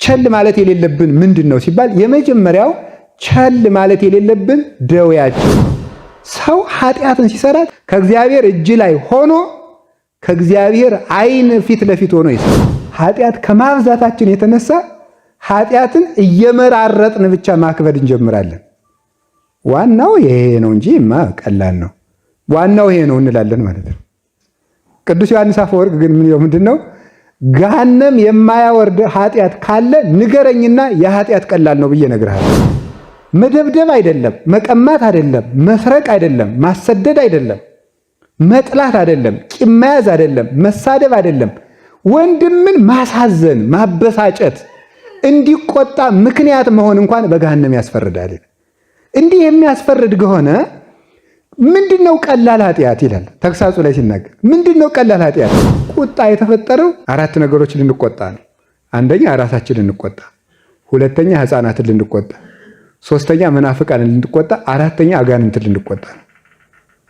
ቸል ማለት የሌለብን ምንድነው ሲባል የመጀመሪያው ቸል ማለት የሌለብን ደዌያችን። ሰው ኃጢአትን ሲሰራ ከእግዚአብሔር እጅ ላይ ሆኖ ከእግዚአብሔር ዓይን ፊት ለፊት ሆኖ ይሰራል። ኃጢአት ከማብዛታችን የተነሳ ኃጢአትን እየመራረጥን ብቻ ማክበድ እንጀምራለን። ዋናው ይሄ ነው እንጂማ ቀላል ነው፣ ዋናው ይሄ ነው እንላለን ማለት ነው። ቅዱስ ዮሐንስ አፈወርቅ ግን ምንድነው? ገሃነም የማያወርድ ኃጢአት ካለ ንገረኝና የኃጢአት ቀላል ነው ብዬ እነግርሃለሁ። መደብደብ አይደለም፣ መቀማት አይደለም፣ መስረቅ አይደለም፣ ማሰደድ አይደለም፣ መጥላት አይደለም፣ ቂም መያዝ አይደለም፣ መሳደብ አይደለም፣ ወንድምን ማሳዘን፣ ማበሳጨት፣ እንዲቆጣ ምክንያት መሆን እንኳን በገሃነም ያስፈርዳል። እንዲህ የሚያስፈርድ ከሆነ ምንድነው ቀላል ኃጢአት ይላል ተግሳጹ ላይ ሲናገር። ምንድነው ቀላል ኃጢአት? ቁጣ የተፈጠረው አራት ነገሮች ልንቆጣ ነው። አንደኛ ራሳችን ልንቆጣ፣ ሁለተኛ ሕፃናትን ልንቆጣ፣ ሶስተኛ መናፍቃን ልንቆጣ፣ አራተኛ አጋንንትን ልንቆጣ ነው።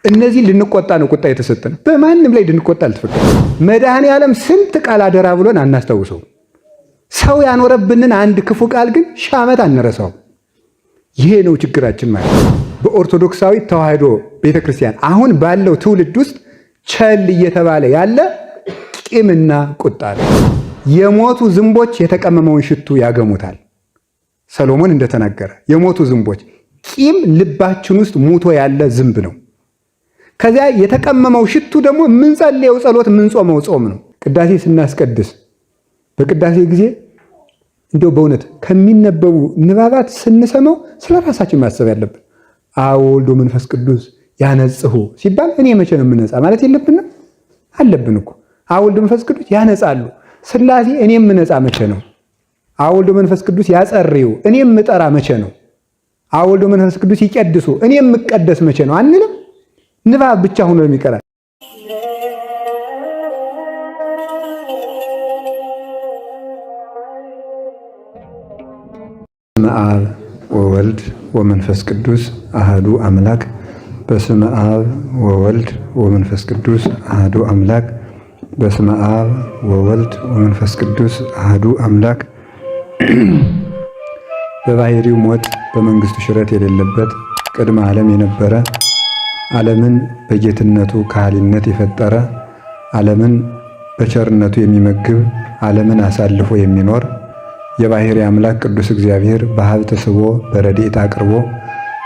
እነዚህ ልንቆጣ ነው ቁጣ የተሰጠን። በማንም ላይ ልንቆጣ አልተፈቀደም። መድኃኔዓለም ስንት ቃል አደራ ብሎን አናስታውሰው። ሰው ያኖረብንን አንድ ክፉ ቃል ግን ሺህ ዓመት አንረሳው። ይሄ ነው ችግራችን ማለት ነው። በኦርቶዶክሳዊ ተዋሕዶ ቤተክርስቲያን አሁን ባለው ትውልድ ውስጥ ቸል እየተባለ ያለ ቂምና ቁጣ ነው። የሞቱ ዝንቦች የተቀመመውን ሽቱ ያገሙታል። ሰሎሞን እንደተናገረ የሞቱ ዝንቦች፣ ቂም ልባችን ውስጥ ሙቶ ያለ ዝንብ ነው። ከዚያ የተቀመመው ሽቱ ደግሞ የምንጸልየው ጸሎት፣ የምንጾመው ጾም ነው። ቅዳሴ ስናስቀድስ በቅዳሴ ጊዜ እንደው በእውነት ከሚነበቡ ንባባት ስንሰማው ስለ ራሳችን ማሰብ ያለብን። አብ ወልድ መንፈስ ቅዱስ ያነጽሁ ሲባል እኔ መቼ ነው የምነጻ ማለት የለብንም? አለብን እኮ። አብ ወልድ መንፈስ ቅዱስ ያነጻሉ። ሥላሴ እኔ የምነጻ መቼ ነው? አብ ወልድ መንፈስ ቅዱስ ያጸርዩ እኔ የምጠራ መቼ ነው? አብ ወልድ መንፈስ ቅዱስ ይቀድሱ እኔ የምቀደስ መቼ ነው አንልም? ንባብ ብቻ ሆኖ የሚቀራል። በስመ አብ ወወልድ ወመንፈስ ቅዱስ አሃዱ አምላክ። በስመ አብ ወወልድ ወመንፈስ ቅዱስ አሃዱ አምላክ። በስመ አብ ወወልድ ወመንፈስ ቅዱስ አሃዱ አምላክ። በባህሪው ሞት በመንግስቱ ሽረት የሌለበት ቅድመ ዓለም የነበረ ዓለምን በጌትነቱ ከሃሊነት የፈጠረ ዓለምን በቸርነቱ የሚመግብ ዓለምን አሳልፎ የሚኖር የባህሪ አምላክ ቅዱስ እግዚአብሔር በሀብት ስቦ በረድኤት አቅርቦ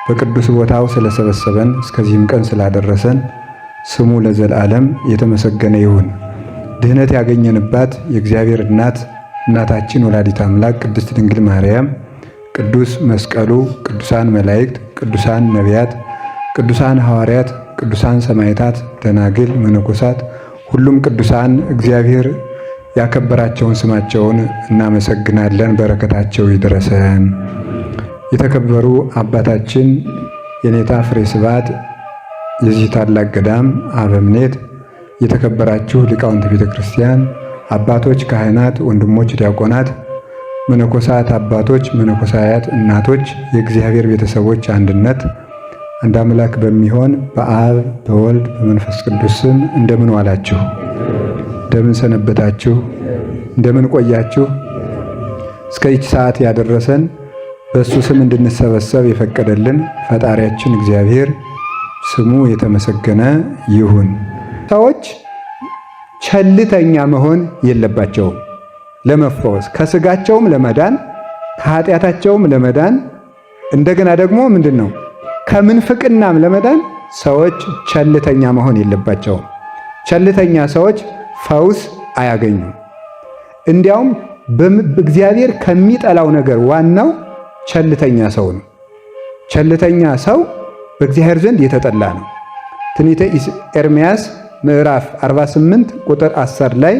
በቅዱስ ቦታው ስለሰበሰበን እስከዚህም ቀን ስላደረሰን ስሙ ለዘላለም የተመሰገነ ይሁን። ድህነት ያገኘንባት የእግዚአብሔር እናታችን ወላዲት አምላክ ቅድስት ድንግል ማርያም፣ ቅዱስ መስቀሉ፣ ቅዱሳን መላእክት፣ ቅዱሳን ነቢያት፣ ቅዱሳን ሐዋርያት፣ ቅዱሳን ሰማዕታት፣ ደናግል፣ መነኮሳት፣ ሁሉም ቅዱሳን እግዚአብሔር ያከበራቸውን ስማቸውን እናመሰግናለን። በረከታቸው ይድረሰን። የተከበሩ አባታችን የኔታ ፍሬ ስብሐት የዚህ ታላቅ ገዳም አበምኔት፣ የተከበራችሁ ሊቃውንተ ቤተ ክርስቲያን አባቶች፣ ካህናት፣ ወንድሞች፣ ዲያቆናት፣ መነኮሳት አባቶች፣ መነኮሳያት እናቶች፣ የእግዚአብሔር ቤተሰቦች አንድነት አንድ አምላክ በሚሆን በአብ በወልድ በመንፈስ ቅዱስ ስም እንደምን ዋላችሁ? እንደምን ሰነበታችሁ? እንደምን ቆያችሁ? እስከዚች ሰዓት ያደረሰን በእሱ ስም እንድንሰበሰብ የፈቀደልን ፈጣሪያችን እግዚአብሔር ስሙ የተመሰገነ ይሁን። ሰዎች ቸልተኛ መሆን የለባቸውም። ለመፈወስ ከስጋቸውም ለመዳን ከኃጢአታቸውም ለመዳን እንደገና ደግሞ ምንድነው ከምንፍቅናም ለመዳን ሰዎች ቸልተኛ መሆን የለባቸውም። ቸልተኛ ሰዎች ፈውስ አያገኙም። እንዲያውም እግዚአብሔር ከሚጠላው ነገር ዋናው ቸልተኛ ሰው ነው። ቸልተኛ ሰው በእግዚአብሔር ዘንድ የተጠላ ነው። ትንቢተ ኤርምያስ ምዕራፍ 48 ቁጥር 10 ላይ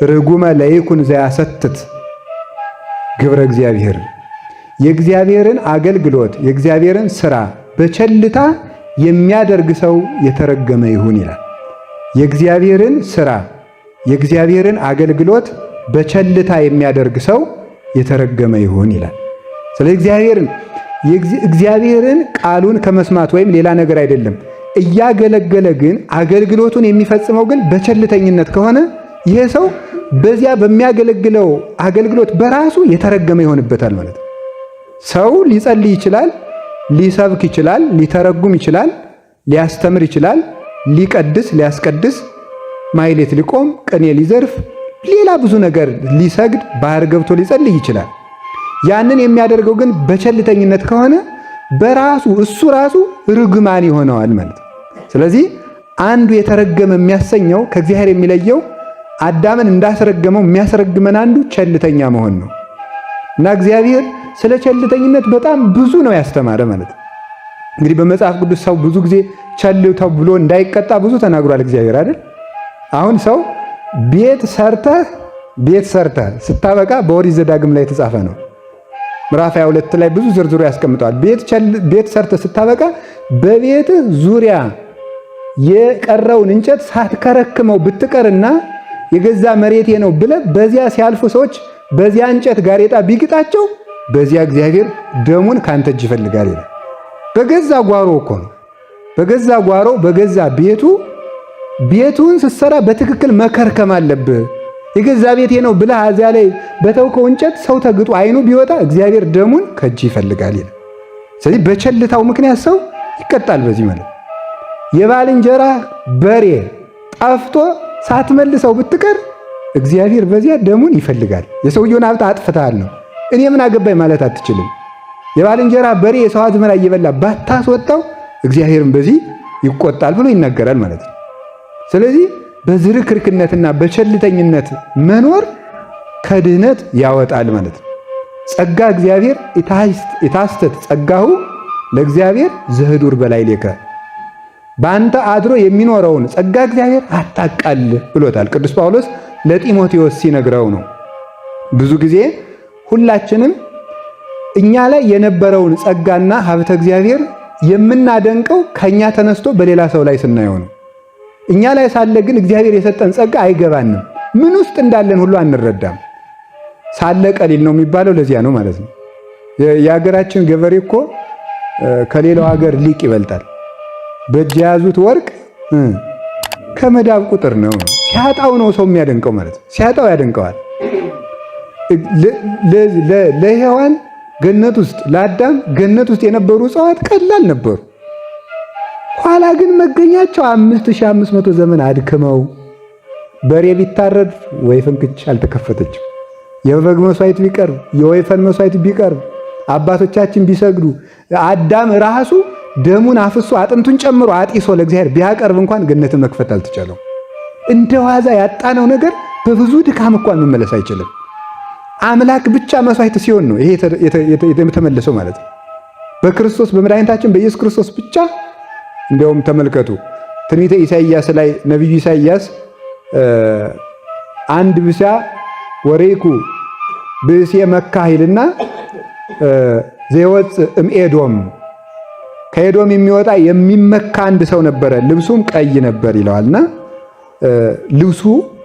ርጉመ ለይኩን ዘያሰትት ግብረ እግዚአብሔር፣ የእግዚአብሔርን አገልግሎት የእግዚአብሔርን ሥራ በቸልታ የሚያደርግ ሰው የተረገመ ይሁን ይላል። የእግዚአብሔርን ሥራ የእግዚአብሔርን አገልግሎት በቸልታ የሚያደርግ ሰው የተረገመ ይሁን ይላል። ስለዚህ እግዚአብሔርን ቃሉን ከመስማት ወይም ሌላ ነገር አይደለም እያገለገለ ግን አገልግሎቱን የሚፈጽመው ግን በቸልተኝነት ከሆነ ይሄ ሰው በዚያ በሚያገለግለው አገልግሎት በራሱ የተረገመ ይሆንበታል ማለት ነው። ሰው ሊጸልይ ይችላል፣ ሊሰብክ ይችላል፣ ሊተረጉም ይችላል፣ ሊያስተምር ይችላል፣ ሊቀድስ ሊያስቀድስ፣ ማይሌት ሊቆም፣ ቅኔ ሊዘርፍ፣ ሌላ ብዙ ነገር ሊሰግድ፣ ባህር ገብቶ ሊጸልይ ይችላል። ያንን የሚያደርገው ግን በቸልተኝነት ከሆነ በራሱ እሱ ራሱ ርግማን ይሆነዋል ማለት ነው። ስለዚህ አንዱ የተረገመ የሚያሰኘው ከእግዚአብሔር የሚለየው አዳምን እንዳስረገመው የሚያስረግመን አንዱ ቸልተኛ መሆን ነው እና እግዚአብሔር ስለ ቸልተኝነት በጣም ብዙ ነው ያስተማረ ማለት ነው። እንግዲህ በመጽሐፍ ቅዱስ ሰው ብዙ ጊዜ ቸል ተብሎ እንዳይቀጣ ብዙ ተናግሯል እግዚአብሔር አይደል? አሁን ሰው ቤት ሰርተህ ስታበቃ በኦሪት ዘዳግም ላይ የተጻፈ ነው። ምዕራፍ 22 ላይ ብዙ ዝርዝሩ ያስቀምጠዋል። ቤት ሰርተህ ስታበቃ በቤትህ ዙሪያ የቀረውን እንጨት ሳትከረክመው ብትቀርና የገዛ መሬቴ ነው ብለህ በዚያ ሲያልፉ ሰዎች በዚያ እንጨት ጋሬጣ ቢግጣቸው በዚያ እግዚአብሔር ደሙን ካንተ እጅ ይፈልጋል ይላል። በገዛ ጓሮ እኮ ነው። በገዛ ጓሮ በገዛ ቤቱን ስትሰራ በትክክል መከርከም አለብህ። የገዛ ቤቴ ነው ብለህ እዚያ ላይ በተውከው እንጨት ሰው ተግጦ አይኑ ቢወጣ እግዚአብሔር ደሙን ከእጅ ይፈልጋል ይላል። ስለዚህ በቸልታው ምክንያት ሰው ይቀጣል። በዚህ ማለት የባልንጀራ በሬ ጠፍቶ ሳትመልሰው ብትቀር እግዚአብሔር በዚያ ደሙን ይፈልጋል። የሰውየውን ሀብት አጥፍተሃል ነው። እኔ ምን አገባኝ ማለት አትችልም። የባልንጀራ በሬ የሰው አዝመራ እየበላ ባታስወጣው እግዚአብሔርን በዚህ ይቆጣል ብሎ ይናገራል ማለት ነው። ስለዚህ በዝርክርክነትና በቸልተኝነት መኖር ከድህነት ያወጣል ማለት ነው። ጸጋ እግዚአብሔር የታስተት ጸጋሁ ለእግዚአብሔር ዘህዱር በላይ ሌከ በአንተ አድሮ የሚኖረውን ጸጋ እግዚአብሔር አታቃል ብሎታል ቅዱስ ጳውሎስ ለጢሞቴዎስ ሲነግረው ነው። ብዙ ጊዜ ሁላችንም እኛ ላይ የነበረውን ጸጋና ሀብተ እግዚአብሔር የምናደንቀው ከኛ ተነስቶ በሌላ ሰው ላይ ስናየው ነው። እኛ ላይ ሳለ ግን እግዚአብሔር የሰጠን ጸጋ አይገባንም። ምን ውስጥ እንዳለን ሁሉ አንረዳም። ሳለ ቀሊል ነው የሚባለው ለዚያ ነው ማለት ነው። የሀገራችን ገበሬ እኮ ከሌላው ሀገር ሊቅ ይበልጣል። በእጅ የያዙት ወርቅ ከመዳብ ቁጥር ነው። ሲያጣው ነው ሰው የሚያደንቀው ማለት ነው። ሲያጣው ያደንቀዋል። ለሔዋን ገነት ውስጥ ለአዳም ገነት ውስጥ የነበሩ እጽዋት ቀላል ነበሩ። ኋላ ግን መገኛቸው 5500 ዘመን አድክመው በሬ ቢታረድ ወይፈን ክች አልተከፈተችም። የበግ መስዋዕት ቢቀርብ የወይፈን መስዋዕት ቢቀርብ አባቶቻችን ቢሰግዱ አዳም ራሱ ደሙን አፍሶ አጥንቱን ጨምሮ አጢሶ ለእግዚአብሔር ቢያቀርብ እንኳን ገነትን መክፈት አልተቻለው። እንደ ዋዛ ያጣነው ነገር በብዙ ድካም እንኳን መመለስ አይችልም። አምላክ ብቻ መስዋዕት ሲሆን ነው ይሄ የተመለሰው ማለት ነው። በክርስቶስ በመድኃኒታችን በኢየሱስ ክርስቶስ ብቻ። እንዲያውም ተመልከቱ ትንቢተ ኢሳይያስ ላይ ነቢዩ ኢሳይያስ አንድ ብቻ ወሬኩ ብእሴ መካሂልና ዘይወፅ እምኤዶም ከኤዶም የሚወጣ የሚመካ አንድ ሰው ነበረ፣ ልብሱም ቀይ ነበር ይለዋልና ልብሱ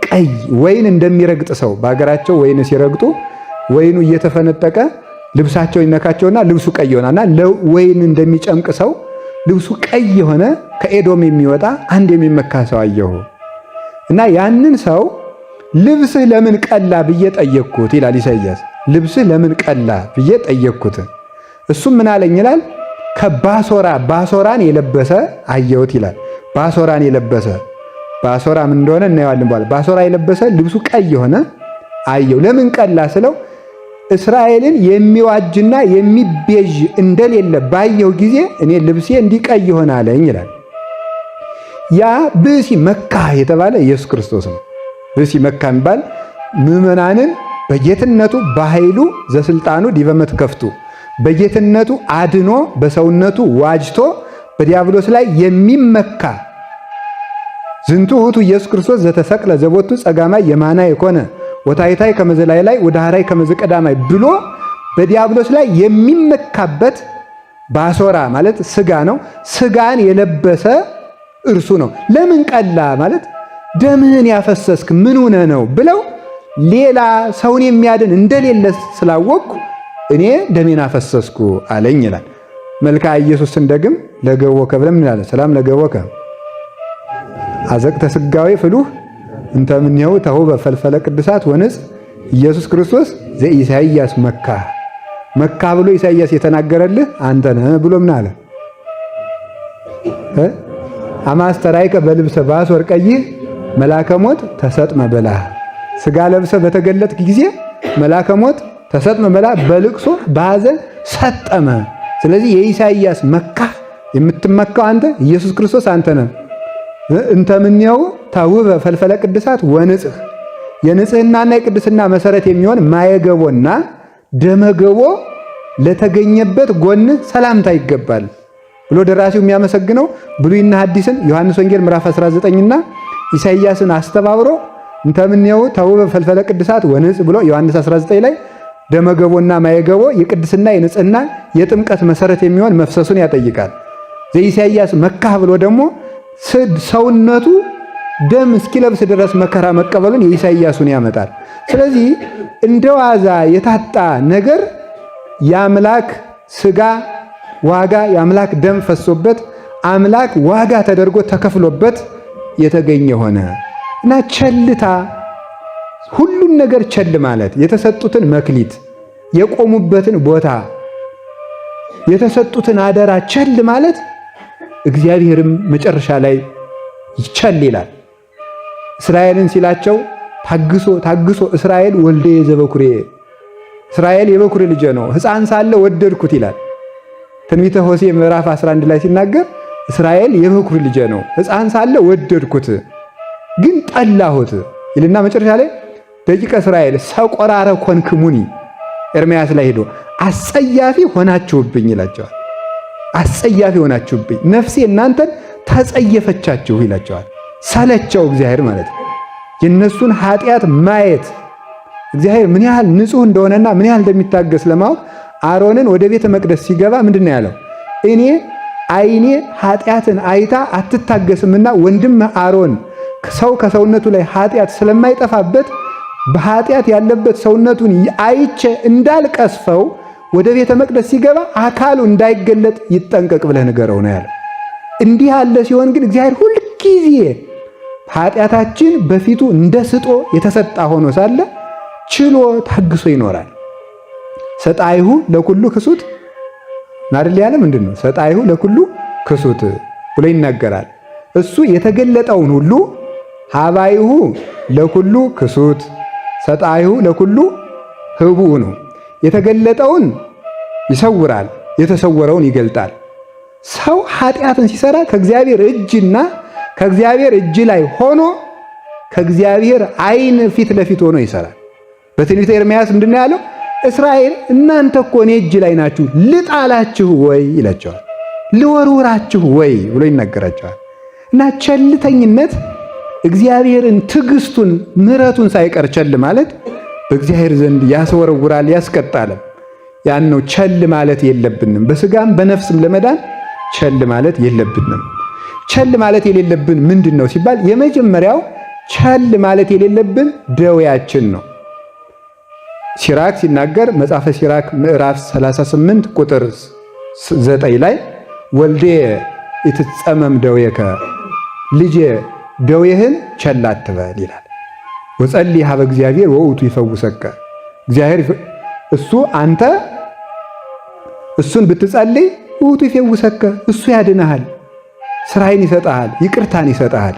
ቀይ ወይን እንደሚረግጥ ሰው በሀገራቸው ወይን ሲረግጡ ወይኑ እየተፈነጠቀ ልብሳቸው ይነካቸውና ልብሱ ቀይ ይሆናልና ለወይን እንደሚጨምቅ ሰው ልብሱ ቀይ የሆነ ከኤዶም የሚወጣ አንድ የሚመካ ሰው አየሁ እና ያንን ሰው ልብስህ ለምን ቀላ ብዬ ጠየቅኩት ይላል ኢሳይያስ። ልብስህ ለምን ቀላ ብዬ ጠየቅኩት፣ እሱም ምን አለኝ ይላል ባሶራን የለበሰ አየሁት ይላል። ባሶራን የለበሰ ባሶራ ምን እንደሆነ እናየዋለን በኋላ። ባሶራ የለበሰ ልብሱ ቀይ የሆነ አየሁ። ለምን ቀላ ስለው እስራኤልን የሚዋጅና የሚቤዥ እንደሌለ ባየሁ ጊዜ እኔ ልብሴ እንዲቀይ ይሆን አለኝ ይላል። ያ ብእሲ መካ የተባለ ኢየሱስ ክርስቶስ ነው። ብእሲ መካ የሚባል ምዕመናንን በጌትነቱ በኃይሉ ዘስልጣኑ ዲበ መትከፍቱ በጌትነቱ አድኖ በሰውነቱ ዋጅቶ በዲያብሎስ ላይ የሚመካ ዝንቱ ውእቱ ኢየሱስ ክርስቶስ ዘተሰቅለ ዘቦቱ ጸጋማይ የማና የኮነ ወታይታይ ከመዘላይ ላይ ወደ ሐራይ ከመዘቀዳማይ ብሎ በዲያብሎስ ላይ የሚመካበት ባሶራ ማለት ስጋ ነው። ስጋን የለበሰ እርሱ ነው። ለምን ቀላ ማለት ደምህን ያፈሰስክ ምን ሆነ ነው ብለው ሌላ ሰውን የሚያድን እንደሌለ ስላወቅኩ እኔ ደሜን አፈሰስኩ አለኝ ይላል። መልክዓ ኢየሱስን ደግም ለገቦከ ብለን ምን ይላል? ሰላም ለገቦከ አዘቅተ ስጋዌ ፍሉህ እንተ እምኔሁ ተውበ ፈልፈለ ቅዱሳት ወንጽ ኢየሱስ ክርስቶስ ዘኢሳይያስ መካ ብሎ ኢሳይያስ የተናገረልህ አንተ ነህ ብሎ ምን አለ? አማስተራይከ በልብሰ ባሶር ቀይህ መልአከ ሞት ተሰጥመ በላህ። ስጋ ለብሰ በተገለጥክ ጊዜ መልአከ ሞት ተሰጥመ በላህ፣ በልቅሶ በሐዘን ሰጠመ። ስለዚህ የኢሳይያስ መካ የምትመካው አንተ ኢየሱስ ክርስቶስ አንተ ነህ። እንተ እምኔሁ ተውበ ፈልፈለ ቅዱሳት ወንጽህ፣ የንጽህናና የቅድስና መሰረት የሚሆን ማየገቦና ደመገቦ ለተገኘበት ጎን ሰላምታ ይገባል ብሎ ደራሲው የሚያመሰግነው ብሉይና ሐዲስን ዮሐንስ ወንጌል ምዕራፍ 19ና ኢሳይያስን አስተባብሮ እንተ እምኔሁ ተውበ ፈልፈለ ቅዱሳት ወንጽ ብሎ ዮሐንስ 19 ላይ ደመገቦና ማየገቦ የቅድስና የንጽህና የጥምቀት መሰረት የሚሆን መፍሰሱን ያጠይቃል። ዘኢሳይያስ መካ ብሎ ደግሞ ሰውነቱ ደም እስኪለብስ ድረስ መከራ መቀበሉን የኢሳይያሱን ያመጣል። ስለዚህ እንደ ዋዛ የታጣ ነገር የአምላክ ስጋ ዋጋ የአምላክ ደም ፈሶበት አምላክ ዋጋ ተደርጎ ተከፍሎበት የተገኘ ሆነ እና ቸልታ፣ ሁሉን ነገር ቸል ማለት፣ የተሰጡትን መክሊት፣ የቆሙበትን ቦታ፣ የተሰጡትን አደራ ቸል ማለት እግዚአብሔርም መጨረሻ ላይ ይቸል ይላል። እስራኤልን ሲላቸው ታግሶ እስራኤል ወልደ ዘበኩሬ፣ እስራኤል የበኩሬ ልጄ ነው፣ ሕፃን ሳለ ወደድኩት ይላል። ትንቢተ ሆሴዕ ምዕራፍ 11 ላይ ሲናገር እስራኤል የበኩሬ ልጄ ነው፣ ሕፃን ሳለ ወደድኩት ግን ጠላሁት ይልና መጨረሻ ላይ ደቂቀ እስራኤል ሰቆራረ ኮንክሙኒ፣ ኤርምያስ ላይ ሄዶ አጸያፊ ሆናችሁብኝ ይላቸዋል። አጸያፊ ሆናችሁብኝ፣ ነፍሴ እናንተን ተጸየፈቻችሁ ይላቸዋል። ሰለቸው እግዚአብሔር ማለት ነው። የነሱን ኃጢአት ማየት እግዚአብሔር ምን ያህል ንጹሕ እንደሆነና ምን ያህል እንደሚታገስ ለማወቅ አሮንን ወደ ቤተ መቅደስ ሲገባ ምንድን ነው ያለው? እኔ ዓይኔ ኃጢአትን አይታ አትታገስምና ወንድም አሮን ሰው ከሰውነቱ ላይ ኃጢአት ስለማይጠፋበት በኃጢአት ያለበት ሰውነቱን አይቼ እንዳልቀስፈው ወደ ቤተ መቅደስ ሲገባ አካሉ እንዳይገለጥ ይጠንቀቅ ብለህ ንገረው ነው ያለው። እንዲህ ያለ ሲሆን ግን እግዚአብሔር ሁልጊዜ ኃጢአታችን በፊቱ እንደ ስጦ የተሰጣ ሆኖ ሳለ ችሎ ታግሶ ይኖራል። ሰጣይሁ ለኩሉ ክሱት ናርል ያለ ምንድን ነው? ሰጣይሁ ለኩሉ ክሱት ብሎ ይናገራል። እሱ የተገለጠውን ሁሉ ሀባይሁ ለኩሉ ክሱት ሰጣይሁ ለኩሉ ህቡዕ ነው። የተገለጠውን ይሰውራል፣ የተሰወረውን ይገልጣል። ሰው ኃጢአትን ሲሰራ ከእግዚአብሔር እጅና ከእግዚአብሔር እጅ ላይ ሆኖ ከእግዚአብሔር ዓይን ፊት ለፊት ሆኖ ይሰራል። በትንቢተ ኤርምያስ ምንድን ነው ያለው? እስራኤል እናንተ እኮ እኔ እጅ ላይ ናችሁ፣ ልጣላችሁ ወይ ይላቸዋል፣ ልወርውራችሁ ወይ ብሎ ይናገራቸዋል። እና ቸልተኝነት እግዚአብሔርን ትዕግስቱን ምሕረቱን ሳይቀር ቸል ማለት በእግዚአብሔር ዘንድ ያስወረውራል፣ ያስቀጣል። ያን ነው ቸል ማለት የለብንም። በስጋም በነፍስም ለመዳን ቸል ማለት የለብንም። ቸል ማለት የሌለብን ምንድን ነው ሲባል የመጀመሪያው ቸል ማለት የሌለብን ደዌያችን ነው። ሲራክ ሲናገር መጽሐፈ ሲራክ ምዕራፍ 38 ቁጥር 9 ላይ ወልዴ ይትጸመም ደዌከ፣ ልጄ ደዌህን ቸል አትበል ይላል። ወጸልይ ሀበ እግዚአብሔር ወውቱ ይፈውሰከ፣ እግዚአብሔር እሱ አንተ እሱን ብትጸልይ ውቱ ይፈውሰከ፣ እሱ ያድንሃል፣ ስራይን ይሰጥሃል፣ ይቅርታን ይሰጥሃል።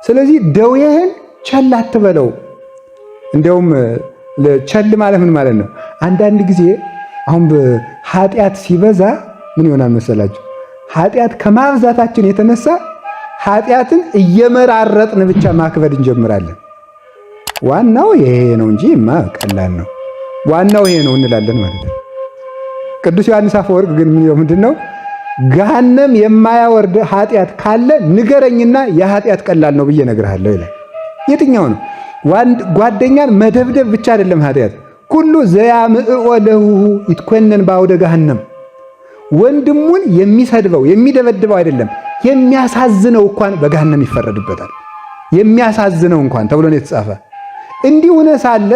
ስለዚህ ደዌህን ቸል አትበለው። እንዲያውም ቸል ማለት ምን ማለት ነው? አንዳንድ ጊዜ አሁን ኃጢአት ሲበዛ ምን ይሆናል መሰላችሁ? ኃጢአት ከማብዛታችን የተነሳ ኃጢአትን እየመራረጥን ብቻ ማክበድ እንጀምራለን። ዋናው ይሄ ነው እንጂ ቀላል ነው፣ ዋናው ይሄ ነው እንላለን ማለት ነው። ቅዱስ ዮሐንስ አፈወርቅ ግን ምንድን ነው? ገሃነም የማያወርድ ኃጢአት ካለ ንገረኝና የኃጢአት ቀላል ነው ብዬ እነግርሃለሁ ይላል። የትኛው ነው? ጓደኛን መደብደብ ብቻ አይደለም ኃጢአት። ኩሉ ዘያምዕኦ ለሁሁ ይትኮነን በአውደ ገሃነም። ወንድሙን የሚሰድበው የሚደበድበው አይደለም፣ የሚያሳዝነው እንኳን በገሃነም ይፈረድበታል። የሚያሳዝነው እንኳን ተብሎ ነው የተጻፈ። እንዲህ ሆነ ሳለ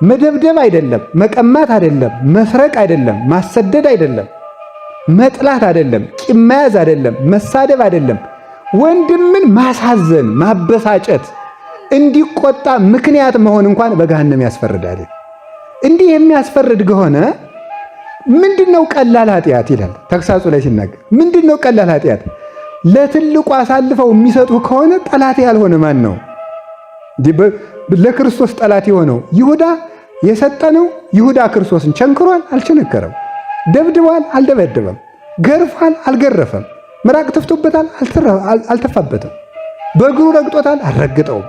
መደብደብ አይደለም፣ መቀማት አይደለም፣ መስረቅ አይደለም፣ ማሰደድ አይደለም፣ መጥላት አይደለም፣ ቂም መያዝ አይደለም፣ መሳደብ አይደለም፣ ወንድምን ማሳዘን፣ ማበሳጨት፣ እንዲቆጣ ምክንያት መሆን እንኳን በገሃነም ያስፈርዳል። እንዲህ የሚያስፈርድ ከሆነ ምንድነው ቀላል ኃጢአት ይላል ተግሳጹ ላይ ሲናገር። ምንድነው ቀላል ኃጢአት? ለትልቁ አሳልፈው የሚሰጡ ከሆነ ጠላት ያልሆነ ማን ነው? ለክርስቶስ ጠላት የሆነው ይሁዳ የሰጠነው። ይሁዳ ክርስቶስን ቸንክሯል? አልቸነከረም። ደብድቧል? አልደበደበም። ገርፏል? አልገረፈም። ምራቅ ተፍቶበታል? አልተፋበትም። በእግሩ ረግጦታል? አልረግጠውም።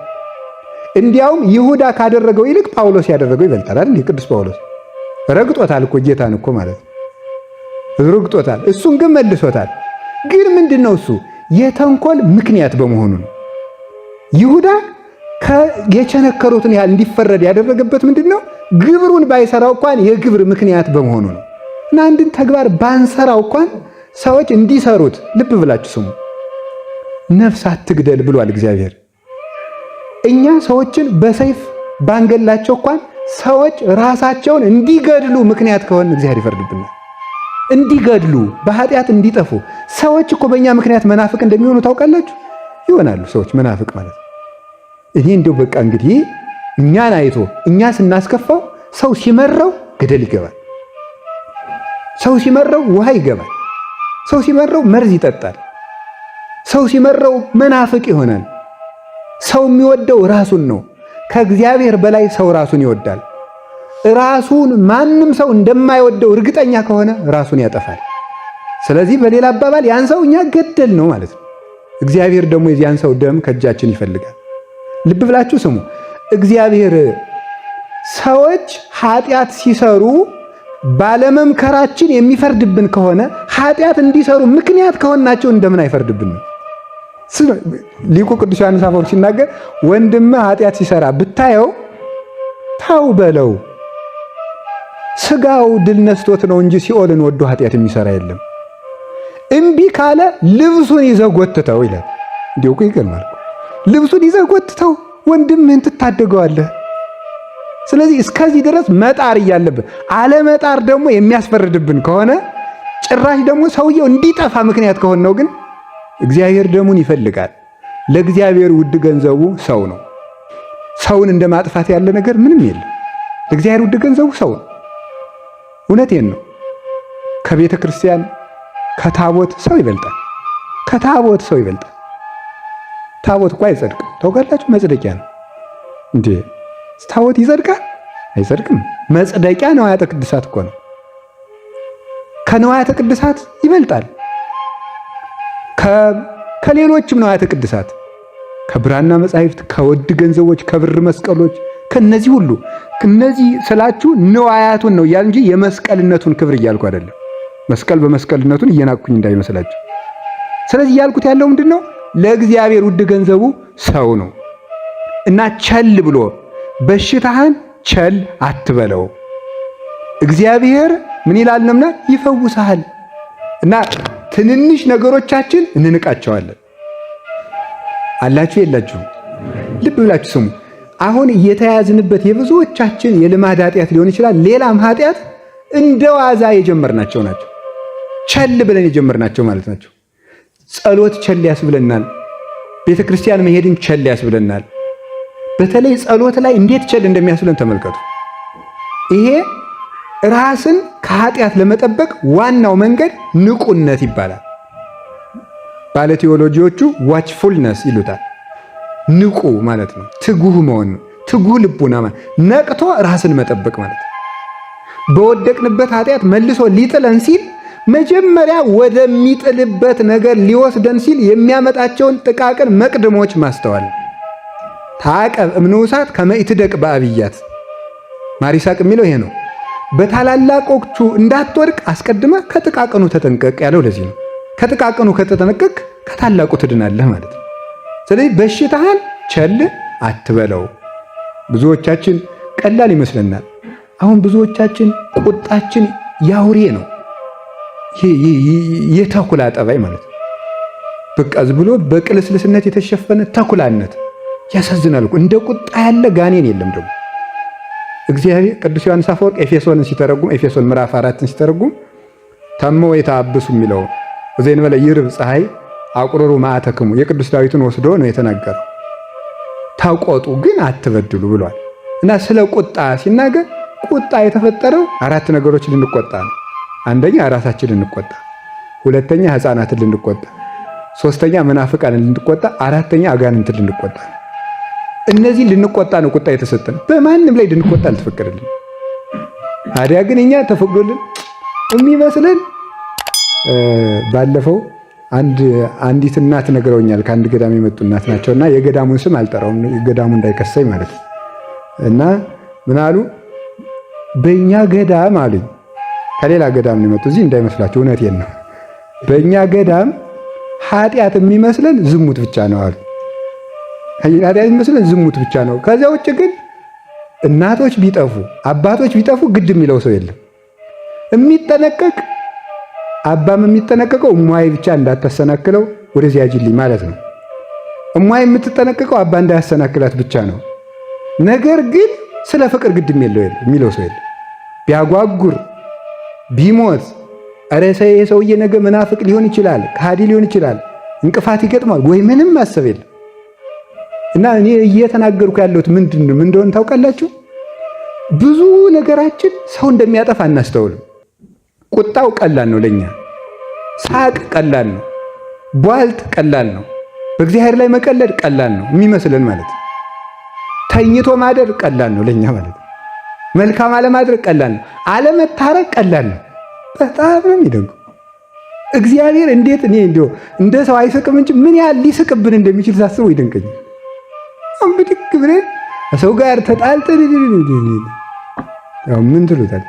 እንዲያውም ይሁዳ ካደረገው ይልቅ ጳውሎስ ያደረገው ይበልጣል አይደል? ቅዱስ ጳውሎስ ረግጦታል እኮ ጌታን እኮ ማለት ረግጦታል። እሱን ግን መልሶታል። ግን ምንድነው እሱ የተንኮል ምክንያት በመሆኑ ነው። ይሁዳ የቸነከሩትን ያህል እንዲፈረድ ያደረገበት ምንድነው? ግብሩን ባይሰራው እንኳን የግብር ምክንያት በመሆኑ ነው። እና አንድን ተግባር ባንሰራው እንኳን ሰዎች እንዲሰሩት ልብ ብላችሁ ስሙ። ነፍስ አትግደል ብሏል እግዚአብሔር። እኛ ሰዎችን በሰይፍ ባንገላቸው እንኳን ሰዎች ራሳቸውን እንዲገድሉ ምክንያት ከሆነ እግዚአብሔር ይፈርድብናል። እንዲገድሉ በኃጢአት እንዲጠፉ። ሰዎች እኮ በእኛ ምክንያት መናፍቅ እንደሚሆኑ ታውቃላችሁ? ይሆናሉ ሰዎች መናፍቅ ማለት። እኔ እንደው በቃ እንግዲህ እኛን አይቶ እኛ ስናስከፋው ሰው ሲመረው ገደል ይገባል። ሰው ሲመረው ውሃ ይገባል። ሰው ሲመረው መርዝ ይጠጣል። ሰው ሲመረው መናፍቅ ይሆናል። ሰው የሚወደው ራሱን ነው። ከእግዚአብሔር በላይ ሰው ራሱን ይወዳል። ራሱን ማንም ሰው እንደማይወደው እርግጠኛ ከሆነ ራሱን ያጠፋል። ስለዚህ በሌላ አባባል ያን ሰው እኛ ገደል ነው ማለት ነው። እግዚአብሔር ደግሞ የዚያን ሰው ደም ከእጃችን ይፈልጋል። ልብ ብላችሁ ስሙ። እግዚአብሔር ሰዎች ኃጢአት ሲሰሩ ባለመምከራችን የሚፈርድብን ከሆነ ኃጢአት እንዲሰሩ ምክንያት ከሆናቸው እንደምን አይፈርድብንም? ሊቁ ቅዱስ ዮሐንስ አፈወርቅ ሲናገር ወንድምህ ኃጢአት ሲሰራ ብታየው ታው በለው፣ ስጋው ድል ነስቶት ነው እንጂ ሲኦልን ወዶ ኃጢአት የሚሰራ የለም። እምቢ ካለ ልብሱን ይዘህ ጎትተው ይላል። እንዲሁ ይገርማል። ልብሱን ይዘህ ጎትተው ወንድምህን ትታደገዋለህ። ስለዚህ እስከዚህ ድረስ መጣር እያለብን አለመጣር ደግሞ የሚያስፈርድብን ከሆነ ጭራሽ ደግሞ ሰውየው እንዲጠፋ ምክንያት ከሆነ ነው። ግን እግዚአብሔር ደሙን ይፈልጋል። ለእግዚአብሔር ውድ ገንዘቡ ሰው ነው። ሰውን እንደማጥፋት ያለ ነገር ምንም የለም። ለእግዚአብሔር ውድ ገንዘቡ ሰው ነው። እውነቴን ነው። ከቤተ ክርስቲያን ከታቦት ሰው ይበልጣል። ከታቦት ሰው ይበልጣል። ታቦት እኮ አይጸድቅም። ታውቃላችሁ? መጽደቂያ ነው እንዴ? ታቦት ይጸድቃል? አይጸድቅም። መጽደቂያ ነዋያተ ቅድሳት እኮ ነው። ከነዋያተ ቅድሳት ይበልጣል። ከሌሎችም ነዋያተ ቅድሳት፣ ከብራና መጻሕፍት፣ ከውድ ገንዘቦች፣ ከብር መስቀሎች፣ ከነዚህ ሁሉ እነዚህ ስላችሁ ነዋያቱን ነው እያል እንጂ የመስቀልነቱን ክብር እያልኩ አይደለም። መስቀል በመስቀልነቱን እየናቅኩኝ እንዳይመስላችሁ። ስለዚህ እያልኩት ያለው ምንድነው? ለእግዚአብሔር ውድ ገንዘቡ ሰው ነው እና ቸል ብሎ በሽታህን ቸል አትበለው። እግዚአብሔር ምን ይላል ነውና ይፈውሳል። እና ትንንሽ ነገሮቻችን እንንቃቸዋለን። አላችሁ የላችሁም? ልብ ብላችሁ ስሙ። አሁን እየተያዝንበት የብዙዎቻችን የልማድ ኃጢአት ሊሆን ይችላል። ሌላም ኃጢአት እንደ ዋዛ የጀመርናቸው ናቸው። ቸል ብለን የጀመርናቸው ማለት ናቸው። ጸሎት ቸል ያስብለናል። ቤተ ክርስቲያን መሄድን ቸል ያስብለናል። በተለይ ጸሎት ላይ እንዴት ቸል እንደሚያስብለን ተመልከቱ። ይሄ ራስን ከኃጢአት ለመጠበቅ ዋናው መንገድ ንቁነት ይባላል። ባለ ቴዎሎጂዎቹ ዋችፉልነስ ይሉታል። ንቁ ማለት ነው፣ ትጉህ መሆን ነው። ትጉህ ልቡና ማለት ነቅቶ ራስን መጠበቅ ማለት ነው። በወደቅንበት ኃጢአት መልሶ ሊጥለን ሲል መጀመሪያ ወደሚጥልበት ነገር ሊወስደን ሲል የሚያመጣቸውን ጥቃቅን መቅድሞች ማስተዋል። ታቀብ እምንውሳት ከመይትደቅ በአብያት ማር ይስሐቅ የሚለው ይሄ ነው። በታላላቆቹ እንዳትወድቅ አስቀድመ ከጥቃቅኑ ተጠንቀቅ ያለው ለዚህ ነው። ከጥቃቅኑ ከተጠነቀቅ ከታላቁ ትድናለህ ማለት ነው። ስለዚህ በሽታህን ቸል አትበለው። ብዙዎቻችን ቀላል ይመስለናል። አሁን ብዙዎቻችን ቁጣችን ያውሬ ነው። የተኩላ ጠባይ ማለት ነው። በቃ ዝም ብሎ በቅልስልስነት የተሸፈነ ተኩላነት ያሳዝናል እኮ። እንደ ቁጣ ያለ ጋኔን የለም። ደግሞ እግዚአብሔር ቅዱስ ዮሐንስ አፈወርቅ ኤፌሶንን ሲተረጉም ኤፌሶን ምዕራፍ 4ን ሲተረጉም ተሞ ወይታብሱ የሚለው ዘእንበለ ይርብ ፀሐይ አቁረሩ መዓተክሙ የቅዱስ ዳዊትን ወስዶ ነው የተናገረው። ተቆጡ ግን አትበድሉ ብሏል። እና ስለ ቁጣ ሲናገር ቁጣ የተፈጠረው 4 ነገሮች ልንቆጣ ነው። አንደኛ ራሳችንን ልንቆጣ፣ ሁለተኛ ሕፃናትን ልንቆጣ፣ ሶስተኛ መናፍቃንን ልንቆጣ፣ አራተኛ አጋንንትን ልንቆጣ። እነዚህ ልንቆጣ ነው ቁጣ የተሰጠን። በማንም ላይ ልንቆጣ አልተፈቀደልን። ታዲያ ግን እኛ ተፈቅዶልን የሚመስለን ባለፈው አንዲት እናት ነግረውኛል። ከአንድ ገዳም የመጡ እናት ናቸውና የገዳሙን ስም አልጠራውም፣ ገዳሙ እንዳይከሰኝ ማለት ነው። እና ምን አሉ? በእኛ ገዳም አሉኝ። ከሌላ ገዳም ነው የመጡ፣ እዚህ እንዳይመስላችሁ፣ እውነቴን ነው። በእኛ ገዳም ኃጢአት የሚመስለን ዝሙት ብቻ ነው አሉ። ኃጢአት የሚመስለን ዝሙት ብቻ ነው። ከዚያ ውጭ ግን እናቶች ቢጠፉ አባቶች ቢጠፉ ግድ የሚለው ሰው የለም። የሚጠነቀቅ አባም የሚጠነቀቀው እሟይ ብቻ እንዳታሰናክለው ወደዚያ ጅልኝ ማለት ነው። እሟይ የምትጠነቀቀው አባ እንዳያሰናክላት ብቻ ነው። ነገር ግን ስለ ፍቅር ግድ የሚለው ሰው የለም። ቢያጓጉር ቢሞት ኧረ ሰውዬ ነገ መናፍቅ ሊሆን ይችላል፣ ከሃዲ ሊሆን ይችላል፣ እንቅፋት ይገጥማል ወይ ምንም ማሰብ የለም። እና እኔ እየተናገርኩ ያለሁት ምን እንደሆነ ታውቃላችሁ? ብዙ ነገራችን ሰው እንደሚያጠፋ አናስተውልም። ቁጣው ቀላል ነው ለኛ፣ ሳቅ ቀላል ነው፣ ቧልት ቀላል ነው፣ በእግዚአብሔር ላይ መቀለድ ቀላል ነው የሚመስለን ማለት ነው። ተኝቶ ማደር ቀላል ነው ለኛ ማለት ነው። መልካም አለማድረግ ቀላል ነው፣ አለመታረቅ ቀላል ነው። በጣም ነው የሚደንቀው እግዚአብሔር እንዴት እኔ እንደ ሰው አይስቅም እንጂ ምን ያህል ሊስቅብን እንደሚችል ሳስበው ይደንቀኛል። ብድግ ብለን ከሰው ጋር ተጣልተን ያው ምን ትሉታል?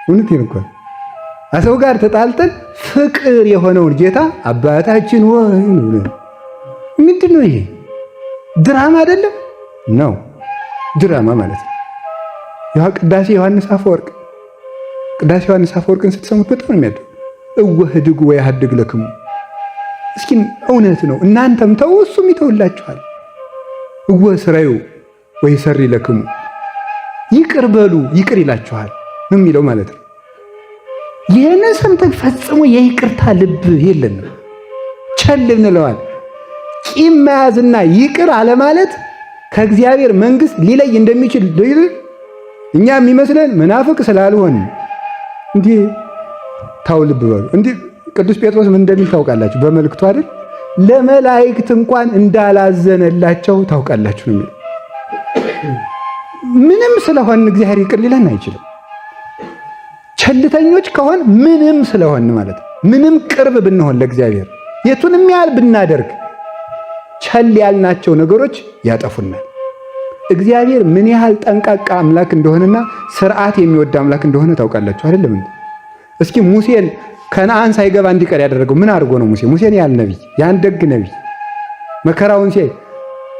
እውነቴን እኮ ከሰው ጋር ተጣልተን ፍቅር የሆነውን ጌታ አባታችን ወይ ምንድን ነው ይሄ? ድራማ አይደለም ነው ድራማ ማለት ነው። ያው ቅዳሴ ዮሐንስ አፈወርቅን ስትሰሙት በጣም ነው የሚያደርግ። እወህድጉ ወይ ሀድግ ለክሙ። እስኪ እውነት ነው እናንተም ተው እሱም ይተውላችኋል። እወ ስራዩ ወይ ሰሪ ለክሙ፣ ይቅር በሉ ይቅር ይላችኋል ነው የሚለው ማለት ነው። ይህንን ሰምተን ፈጽሞ የይቅርታ ልብ የለንም፣ ቸል እንለዋል። ቂም መያዝና ይቅር አለማለት ከእግዚአብሔር መንግሥት ሊለይ እንደሚችል እኛ የሚመስለን መናፍቅ ስላልሆን እንዲህ ታው ልብ በሉ። እንዲህ ቅዱስ ጴጥሮስ ምን እንደሚል ታውቃላችሁ? በመልእክቱ አይደል ለመላእክት እንኳን እንዳላዘነላቸው ታውቃላችሁ ነው የሚለው። ምንም ስለሆን እግዚአብሔር ይቅር ሊለን አይችልም። ቸልተኞች ከሆን ምንም ስለሆን ማለት ነው። ምንም ቅርብ ብንሆን ለእግዚአብሔር የቱንም ያህል ብናደርግ ቸል ያልናቸው ነገሮች ያጠፉናል። እግዚአብሔር ምን ያህል ጠንቃቃ አምላክ እንደሆነና ስርዓት የሚወድ አምላክ እንደሆነ ታውቃላችሁ አይደለም? እስኪ ሙሴን ከነአን ሳይገባ እንዲቀር ያደረገው ምን አድርጎ ነው? ሙሴን ያህል ነቢይ፣ ያን ደግ ነቢይ መከራውን ሲያይ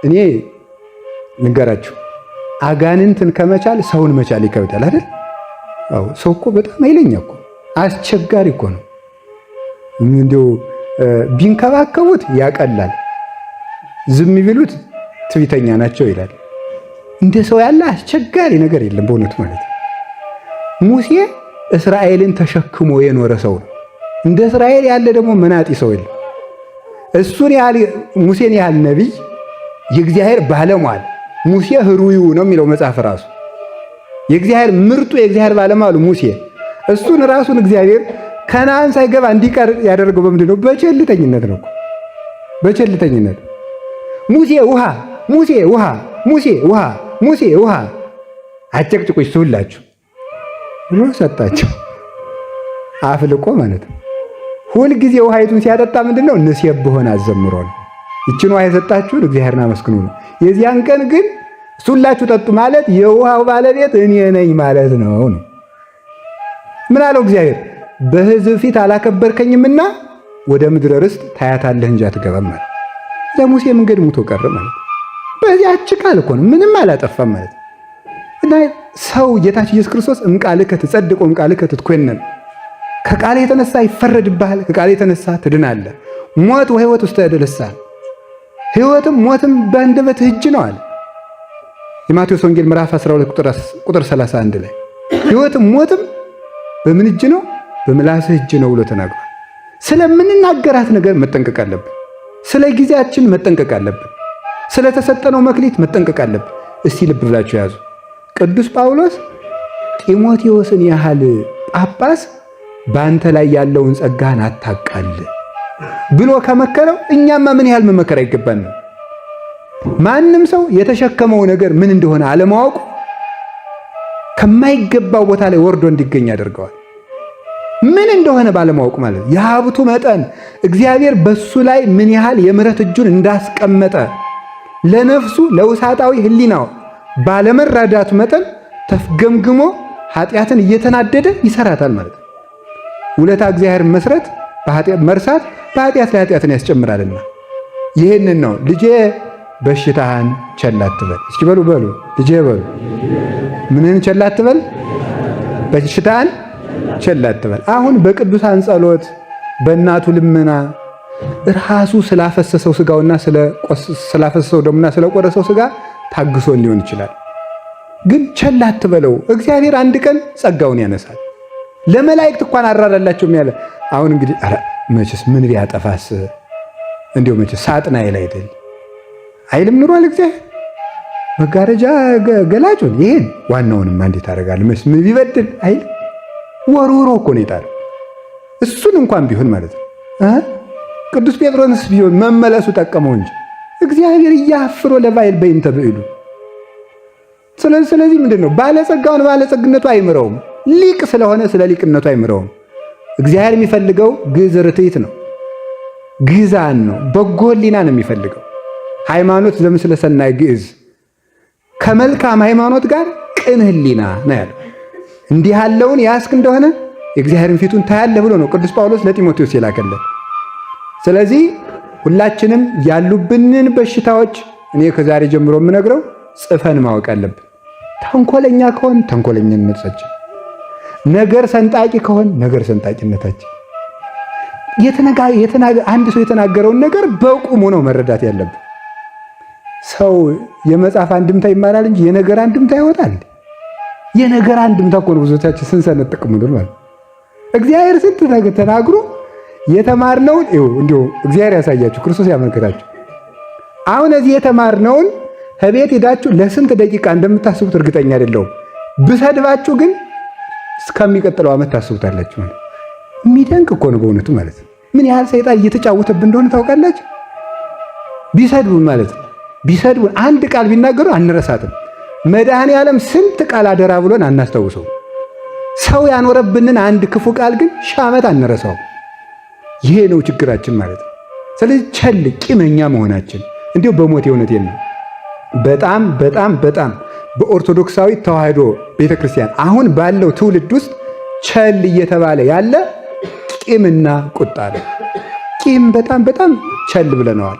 እኔ ልንገራችሁ፣ አጋንንትን ከመቻል ሰውን መቻል ይከብዳል አይደል? አዎ፣ ሰው እኮ በጣም ኃይለኛ እኮ አስቸጋሪ እኮ ነው። እንዲሁ ቢንከባከቡት ያቀላል፣ ዝም ቢሉት ትዕቢተኛ ናቸው ይላል። እንደ ሰው ያለ አስቸጋሪ ነገር የለም በእውነቱ ማለት ነው። ሙሴ እስራኤልን ተሸክሞ የኖረ ሰው ነው። እንደ እስራኤል ያለ ደግሞ መናጢ ሰው የለም። እሱን ያህል ሙሴን ያህል ነቢይ የእግዚአብሔር ባለሟል ሙሴ ህሩዩ ነው የሚለው መጽሐፍ ራሱ። የእግዚአብሔር ምርጡ የእግዚአብሔር ባለሟሉ ሙሴ እሱን ራሱን እግዚአብሔር ከነአን ሳይገባ እንዲቀር ያደረገው በምንድን ነው? በቸልተኝነት ነው። በቸልተኝነት ሙሴ ውሃ፣ ሙሴ ውሃ፣ ሙሴ ውሃ፣ ሙሴ ውሃ አጨቅጭቁ ይስውላችሁ ብሎ ሰጣቸው። አፍልቆ ማለት ነው። ሁልጊዜ ውሃይቱን ሲያጠጣ ምንድነው? ንሴብሖን አዘምሮ ነው። ይችን ውሃ የሰጣችሁን እግዚአብሔርን አመስግኑ ነው። የዚያን ቀን ግን እሱላችሁ ጠጡ ማለት የውሃው ባለቤት እኔ ነኝ ማለት ነው። ምን አለው እግዚአብሔር? በሕዝብ ፊት አላከበርከኝምና ወደ ምድረ ርስት ታያታለህ እንጂ አትገባም ማለት። ለሙሴ መንገድ ሙቶ ቀረ ማለት። በዚያች ቃል እኮ ነው፣ ምንም አላጠፋም ማለት። እና ሰው ጌታችን ኢየሱስ ክርስቶስ እምቃልከ ትጸድቅ ወእምቃልከ ትትኮነን፣ ከቃል የተነሳ ይፈረድብሃል፣ ከቃል የተነሳ ትድናለህ። ሞት ወሕይወት ውስተ እደ ልሳን፣ ሕይወትም ሞትም በአንደበትህ እጅ ነው አለ የማቴዎስ ወንጌል ምዕራፍ 12 ቁጥር 31 ላይ። ሕይወትም ሞትም በምን እጅ ነው? በምላስህ እጅ ነው ብሎ ተናግሯል። ስለምንናገራት ነገር መጠንቀቅ አለብን። ስለ ጊዜያችን መጠንቀቅ አለብን። ስለተሰጠነው መክሊት መጠንቀቅ አለብን። እስቲ ልብ ብላችሁ ያዙ። ቅዱስ ጳውሎስ ጢሞቴዎስን ያህል ጳጳስ በአንተ ላይ ያለውን ጸጋን አታቃል ብሎ ከመከረው እኛማ ምን ያህል መመከር አይገባን ነው። ማንም ሰው የተሸከመው ነገር ምን እንደሆነ አለማወቁ ከማይገባው ቦታ ላይ ወርዶ እንዲገኝ ያደርገዋል። ምን እንደሆነ ባለማወቁ ማለት የሀብቱ መጠን እግዚአብሔር በሱ ላይ ምን ያህል የምሕረት እጁን እንዳስቀመጠ ለነፍሱ ለውሳጣዊ ሕሊናው ባለመረዳቱ መጠን ተፍገምግሞ ኃጢአትን እየተናደደ ይሰራታል ማለት ነው። ውለታ እግዚአብሔር መርሳት በኃጢአት ላይ ኃጢአትን ያስጨምራልና ይህንን ነው ልጄ በሽታህን ቸል አትበል። እስኪ በሉ ልጄ በሉ ምንን ቸል አትበል? በሽታህን ቸል አትበል። አሁን በቅዱሳን ጸሎት በእናቱ ልመና ራሱ ስላፈሰሰው ስጋውና ስላፈሰሰው ደሙና ስለቆረሰው ስጋ ታግሶን ሊሆን ይችላል። ግን ቸል አትበለው። እግዚአብሔር አንድ ቀን ጸጋውን ያነሳል። ለመላእክት እንኳን አራራላቸው ያለ አሁን እንግዲህ አረ መቼስ ምን ቢያጠፋስ እንዲሁ መቼስ ሳጥናኤል አይደል አይልም ኑሯል እግዚአብሔር መጋረጃ ገላጩን ይሄን ዋናውንም እንዴት ታደርጋለህ? ምን ቢበድል አይል ወሮሮ እኮ ነው የጣለው። እሱን እንኳን ቢሆን ማለት ነው ቅዱስ ጴጥሮስስ ቢሆን መመለሱ ጠቀመው እንጂ እግዚአብሔር እያፍሮ ለባይል በእንተ ብዕሉ። ስለዚህ ምንድነው ባለጸጋውን ባለጸግነቱ አይምረውም። ሊቅ ስለሆነ ስለ ሊቅነቱ አይምረውም። እግዚአብሔር የሚፈልገው ግዕዝ ርትዕት ነው፣ ግዛን ነው፣ በጎ ሕሊና ነው የሚፈልገው። ሃይማኖት ዘምስለ ሰናይ ግዕዝ ከመልካም ሃይማኖት ጋር ቅን ሕሊና ነው ያለው። እንዲህ ያለውን ያስክ እንደሆነ የእግዚአብሔርን ፊቱን ታያለህ ብሎ ነው ቅዱስ ጳውሎስ ለጢሞቴዎስ የላከለት። ስለዚህ ሁላችንም ያሉብንን በሽታዎች እኔ ከዛሬ ጀምሮ የምነግረው ጽፈን ማወቅ አለብን። ተንኮለኛ ከሆን ተንኮለኝነታችን፣ ነገር ሰንጣቂ ከሆን ነገር ሰንጣቂነታችን፣ አንድ ሰው የተናገረውን ነገር በቁሙ ነው መረዳት ያለብን። ሰው የመጽሐፍ አንድምታ ይማራል እንጂ የነገር አንድምታ ይወጣል። የነገር አንድምታ እኮ ነው ብዙዎቻችን ስንሰነጥቅ ምንድን ማለት እግዚአብሔር ስንት ነገር ተናግሮ የተማርነውን እንዲሁ እግዚአብሔር ያሳያችሁ፣ ክርስቶስ ያመልክታችሁ። አሁን እዚህ የተማርነውን ከቤት ሄዳችሁ ለስንት ደቂቃ እንደምታስቡት እርግጠኛ አይደለሁም። ብሰድባችሁ ግን እስከሚቀጥለው ዓመት ታስቡታላችሁ ማለት የሚደንቅ እኮ ነው በእውነቱ ማለት ነው። ምን ያህል ሰይጣን እየተጫወተብን እንደሆነ ታውቃላችሁ። ቢሰድቡን ማለት ነው ቢሰድቡን አንድ ቃል ቢናገሩ አንረሳትም። መድኃኔ ዓለም ስንት ቃል አደራ ብሎን አናስታውሰው። ሰው ያኖረብንን አንድ ክፉ ቃል ግን ሺህ ዓመት አንረሳው። ይሄ ነው ችግራችን ማለት ነው። ስለዚህ ቸል ቂመኛ መሆናችን እንዲሁ በሞት የእውነቴን ነው በጣም በጣም በጣም በኦርቶዶክሳዊ ተዋህዶ ቤተክርስቲያን አሁን ባለው ትውልድ ውስጥ ቸል እየተባለ ያለ ቂምና ቁጣ ነው። ቂም በጣም በጣም ቸል ብለነዋል።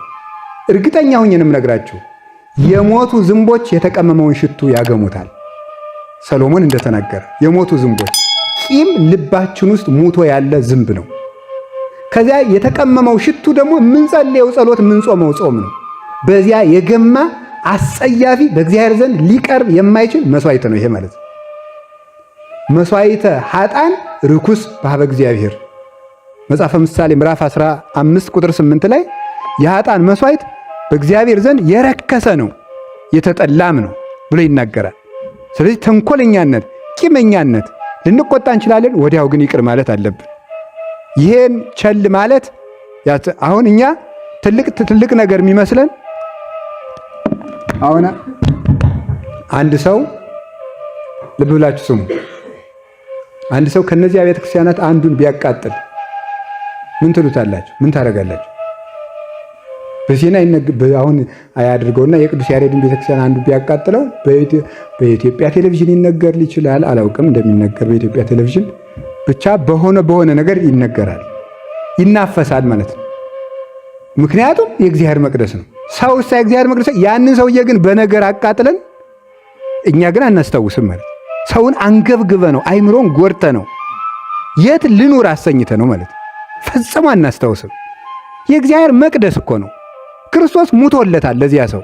እርግጠኛ ሁኜንም ነግራችሁ የሞቱ ዝንቦች የተቀመመውን ሽቱ ያገሙታል። ሰሎሞን እንደተናገረ የሞቱ ዝንቦች ቂም ልባችን ውስጥ ሙቶ ያለ ዝንብ ነው። ከዚያ የተቀመመው ሽቱ ደግሞ የምንጸልየው ጸሎት የምንጾመው ጾም ነው። በዚያ የገማ አስጸያፊ በእግዚአብሔር ዘንድ ሊቀርብ የማይችል መስዋዕት ነው ይሄ ማለት ነው። መስዋዕተ ኃጥአን ርኩስ በኀበ እግዚአብሔር መጽሐፈ ምሳሌ ምዕራፍ 15 ቁጥር 8 ላይ የኃጥአን መስዋዕት በእግዚአብሔር ዘንድ የረከሰ ነው የተጠላም ነው ብሎ ይናገራል። ስለዚህ ተንኮለኛነት፣ ቂመኛነት ልንቆጣ እንችላለን፣ ወዲያው ግን ይቅር ማለት አለብን። ይሄን ቸል ማለት አሁን እኛ ትልቅ ነገር የሚመስለን አሁን አንድ ሰው ልብ ብላችሁ ስሙ። አንድ ሰው ከነዚህ አብያተ ክርስቲያናት አንዱን ቢያቃጥል ምን ትሉታላችሁ? ምን ታደርጋላችሁ? በዜና አሁን አያድርገውና የቅዱስ ያሬድን ቤተክርስቲያን አንዱ ቢያቃጥለው በኢትዮጵያ ቴሌቪዥን ይነገር ይችላል። አላውቅም እንደሚነገር በኢትዮጵያ ቴሌቪዥን ብቻ በሆነ ነገር ይነገራል፣ ይናፈሳል ማለት ነው። ምክንያቱም የእግዚአብሔር መቅደስ ነው። ሰው የእግዚአብሔር መቅደስ ያንን ሰውዬ ግን በነገር አቃጥለን እኛ ግን አናስታውስም ማለት ነው። ሰውን አንገብግበ ነው፣ አይምሮን ጎርተ ነው፣ የት ልኑር አሰኝተ ነው ማለት ፈጽሞ አናስታውስም። የእግዚአብሔር መቅደስ እኮ ነው። ክርስቶስ ሙቶለታል ለዚያ ሰው።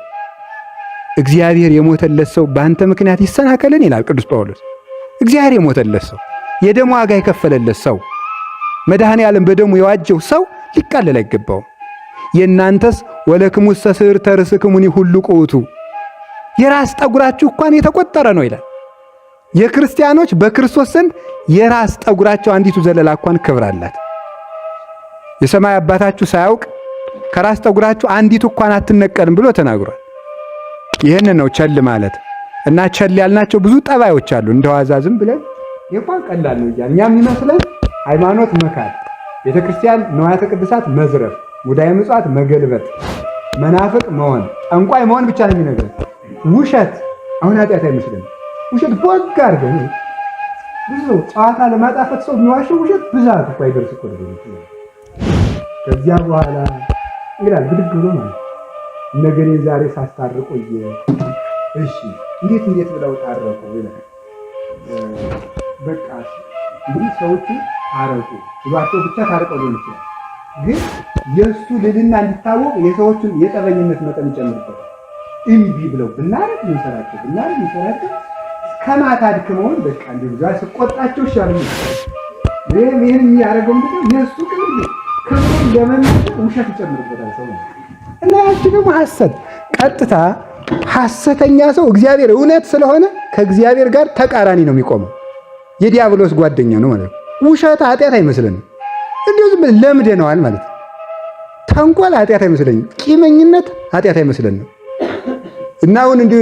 እግዚአብሔር የሞተለት ሰው በአንተ ምክንያት ይሰናከልን ይላል ቅዱስ ጳውሎስ። እግዚአብሔር የሞተለት ሰው፣ የደሙ ዋጋ የከፈለለት ሰው፣ መድኃኔ ዓለም በደሙ የዋጀው ሰው ሊቃለል አይገባውም። የእናንተስ ወለክሙሰ ስዕርተ ርእስክሙኒ ሁሉ ቁቱ። የራስ ጠጉራችሁ እንኳን የተቆጠረ ነው ይላል። የክርስቲያኖች በክርስቶስ ዘንድ የራስ ጠጉራቸው አንዲቱ ዘለላ እንኳን ክብር አላት። የሰማይ አባታችሁ ሳያውቅ ከራስ ጠጉራችሁ አንዲቱ እንኳን አትነቀልም ብሎ ተናግሯል። ይህን ነው ቸል ማለት እና ቸል ያልናቸው ብዙ ጠባዮች አሉ። እንደዋዛ ዝም ብለን ይፋን ቀላል ነው እኛ የሚመስለን ሃይማኖት መካድ፣ ቤተክርስቲያን ንዋያተ ቅድሳት መዝረፍ፣ ሙዳየ ምጽዋት መገልበጥ፣ መናፍቅ መሆን፣ ጠንቋይ መሆን ብቻ ነው የሚነግረን። ውሸት አሁን ኃጢአት አይመስልም። ውሸት ቦግ አድርገን ብዙ ጨዋታ ለማጣፈጥ ሰው የሚዋሸው ውሸት ብዛት እኮ አይደርስ እኮ ነው። ከዚያ በኋላ ይላል ብድግ ብሎ ማለት ነገሬ ዛሬ ሳስታርቆየ እሺ እንዴት ብለው ታረቁ ይላል። በቃ እንግዲህ ሰዎቹ ታረቁ ብሏቸው ብቻ ታርቀው ሊሆን ይችላል። ግን የእሱ ልልና እንዲታወቅ የሰዎቹን የጠበኝነት መጠን ይጨምርበታል። እምቢ ብለው ብናረግ ምንሰራቸው ከማታ አድክመውን በቃ እንዲሁ ዛሬ ስቆጣቸው ይሻላል። ይህን የሚያደርገው ምንድን ነው? የእሱ ክብሩን ለመናገር ውሸት ይጨምርበታል ሰው እና ያቺ ደግሞ ሐሰት ቀጥታ ሐሰተኛ ሰው እግዚአብሔር እውነት ስለሆነ ከእግዚአብሔር ጋር ተቃራኒ ነው የሚቆመው። የዲያብሎስ ጓደኛ ነው ማለት ነው። ውሸት ኃጢአት አይመስለንም፣ እንዲሁ ዝም ብለን ለምደነዋል ማለት ነው። ተንኮል ኃጢአት አይመስለኝም፣ ቂመኝነት ኃጢአት አይመስለንም። እና እንዲሁ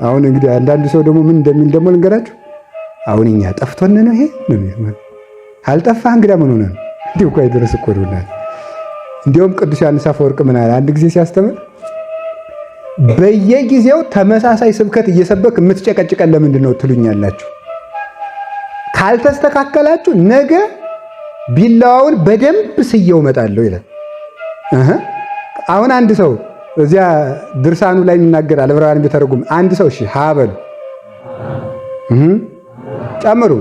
አሁን እንግዲህ አንዳንድ ሰው ደግሞ ምን እንደሚል ደግሞ ልንገራችሁ። አሁን እኛ ጠፍቶን ነው ይሄ ነው አልጠፋህ እንግዲህ ምን ሆነ ነው እንዲሁ እኮ አይደረስ እኮ ነው። እንዲሁም ቅዱስ ዮሐንስ አፈወርቅ ምን አለ አንድ ጊዜ ሲያስተምር፣ በየጊዜው ተመሳሳይ ስብከት እየሰበክ የምትጨቀጭቀን ለምንድን ነው ትሉኛላችሁ? ካልተስተካከላችሁ ነገ ቢላዋውን በደንብ ስየው እመጣለሁ ይላል። አሁን አንድ ሰው እዚያ ድርሳኑ ላይ ይናገራል። ዕብራውያን ቢተረጉም አንድ ሰው እሺ ሀበሉ ጨምሩ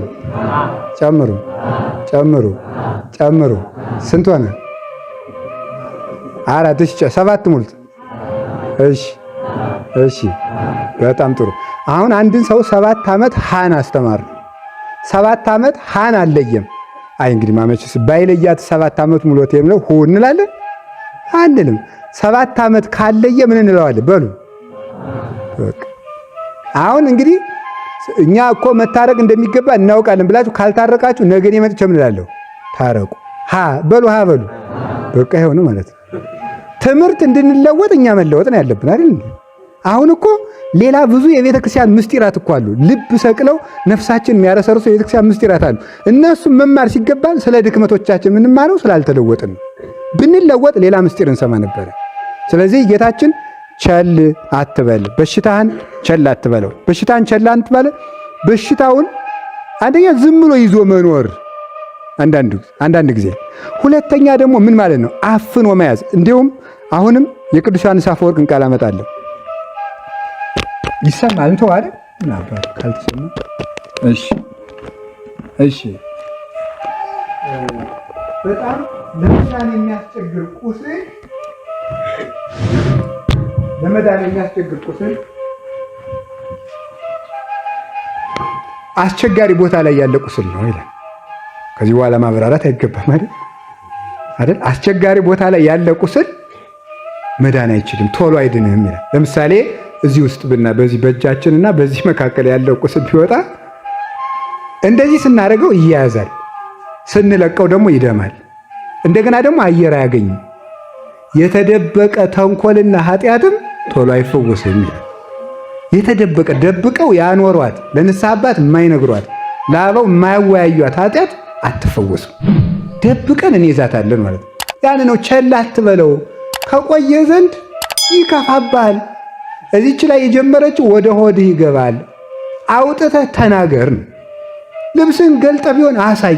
ስንት ሆነ? 4 እሺ 7 ሙልት። እሺ በጣም ጥሩ። አሁን አንድን ሰው 7 ዓመት ሃን አስተማር። 7 ዓመት ሃን አለየም። አይ እንግዲህ ማመችስ ባይለያት 7 ዓመት ሙሉት የምለው ሁ እንላለን አንልም። 7 ዓመት ካለየ ምን እንለዋለን? በሉ አሁን እንግዲህ እኛ እኮ መታረቅ እንደሚገባ እናውቃለን ብላችሁ ካልታረቃችሁ ነገ እኔ መጥቼ ምን እላለሁ? ታረቁ በሉ በቃ ይሄው ነው ማለት ነው። ትምህርት እንድንለወጥ እኛ መለወጥ ነው ያለብን አይደል? አሁን እኮ ሌላ ብዙ የቤተ ክርስቲያን ምስጢራት እኮ አሉ። ልብ ሰቅለው ነፍሳችን የሚያረሰርሱ የቤተ ክርስቲያን ምስጢራት አሉ። እነሱም መማር ሲገባን ስለ ድክመቶቻችን የምንማረው ስላልተለወጥን ነው። ብንለወጥ ሌላ ምስጢር እንሰማ ነበረ። ስለዚህ ጌታችን ቸል አትበል፣ በሽታህን ቸል አትበለው። በሽታህን ቸል አትበል። በሽታውን አንደኛ ዝም ብሎ ይዞ መኖር አንዳንድ ጊዜ፣ ሁለተኛ ደግሞ ምን ማለት ነው? አፍኖ መያዝ። እንዲሁም አሁንም የቅዱስ ዮሐንስ አፈወርቅን ቃል አመጣለሁ። ይሰማል እንተው አይደል? ምናባቱ ካልተሰማ እሺ በጣም ለመዳን የሚያስቸግር ቁስል አስቸጋሪ ቦታ ላይ ያለ ቁስል ነው ይላል። ከዚህ በኋላ ማብራራት አይገባም አይደል? አስቸጋሪ ቦታ ላይ ያለ ቁስል መዳን አይችልም፣ ቶሎ አይድንም ይላል። ለምሳሌ እዚህ ውስጥ በዚህ በእጃችንና በዚህ መካከል ያለው ቁስል ቢወጣ እንደዚህ ስናደርገው ይያያዛል፣ ስንለቀው ደግሞ ይደማል። እንደገና ደግሞ አየር አያገኝም። የተደበቀ ተንኮልና ኃጢአትም ቶሎ አይፈወስም ይላል። የተደበቀ ደብቀው ያኖሯት ለንስሐ አባት የማይነግሯት ለአበው የማያወያዩት ኃጢአት አትፈወስም። ደብቀን እንይዛታለን ማለት ነው። ያን ነው ቸል አትበለው፣ ከቆየ ዘንድ ይከፋባል። እዚች ላይ የጀመረችው ወደ ሆድህ ይገባል። አውጥተህ ተናገር። ልብስን ገልጠ ቢሆን አሳይ።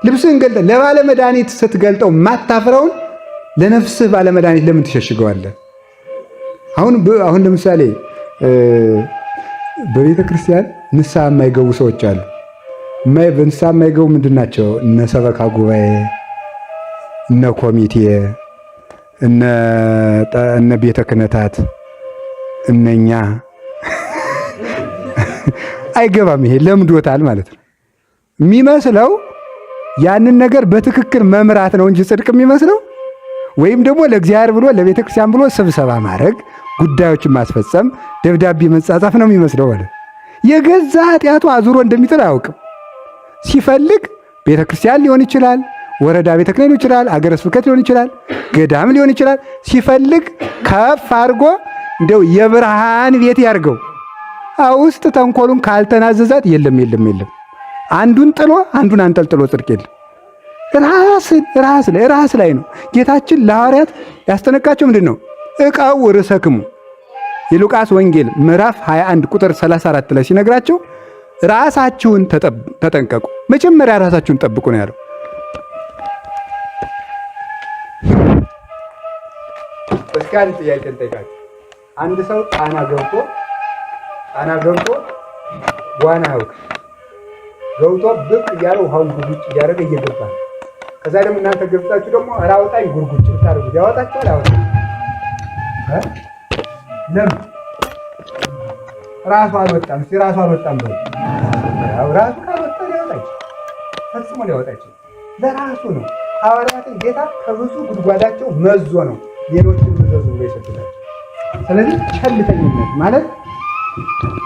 ልብስን ገልጠ ለባለመድኃኒት ስትገልጠው ማታፍረውን ለነፍስህ ባለመድኃኒት ለምን ትሸሽገዋለህ? አሁን ለምሳሌ በቤተ ክርስቲያን ንስሐ የማይገቡ ሰዎች አሉ። በንስሐ የማይገቡ ምንድን ናቸው? እነ ሰበካ ጉባኤ፣ እነ ኮሚቴ፣ እነ ቤተ ክህነታት፣ እነኛ አይገባም። ይሄ ለምዶታል ማለት ነው። የሚመስለው ያንን ነገር በትክክል መምራት ነው እንጂ ጽድቅ የሚመስለው ወይም ደግሞ ለእግዚአብሔር ብሎ ለቤተ ክርስቲያን ብሎ ስብሰባ ማድረግ፣ ጉዳዮችን ማስፈጸም፣ ደብዳቤ መጻጻፍ ነው የሚመስለው ማለት። የገዛ ኃጢአቱ አዙሮ እንደሚጥል አያውቅም። ሲፈልግ ቤተ ክርስቲያን ሊሆን ይችላል፣ ወረዳ ቤተ ክህነት ሊሆን ይችላል፣ አገረ ስብከት ሊሆን ይችላል፣ ገዳም ሊሆን ይችላል። ሲፈልግ ከፍ አድርጎ እንደው የብርሃን ቤት ያርገው። ውስጥ ተንኮሉን ካልተናዘዛት የለም። አንዱን ጥሎ አንዱን አንጠልጥሎ ጽድቅ የለም። ራስ ላይ ነው። ጌታችን ለሐዋርያት ያስጠነቃቸው ምንድን ነው? ዕቃው ርእሰክሙ የሉቃስ ወንጌል ምዕራፍ 21 ቁጥር 34 ላይ ሲነግራቸው ራሳችሁን ተጠንቀቁ፣ መጀመሪያ ራሳችሁን ጠብቁ ነው ያለው። እስካን ጥያቄ እንጠይቃችሁ። አንድ ሰው ጣና ገብቶ ዋና ያውቅ ገብቶ ብቅ እያለ ውሃውን ጉርጉጭ እያደረገ እየገባ ነው። ከዛ ደግሞ እናንተ ገብታችሁ ደግሞ አራውጣኝ ጉርጉጭ ብታደርጉት ያወጣችኋል? አያወጣም። ለምን? ራሱ አልወጣም። ራሱ አልወጣም በል። ራሱ ካልወጣ ሊያወጣች ፈጽሞ ሊያወጣች ለራሱ ነው። ሐዋርያትን ጌታ ከብዙ ጉድጓዳቸው መዞ ነው ሌሎችን መዘዙ ብሎ ይሰጥላቸው። ስለዚህ ቸልተኝነት ማለት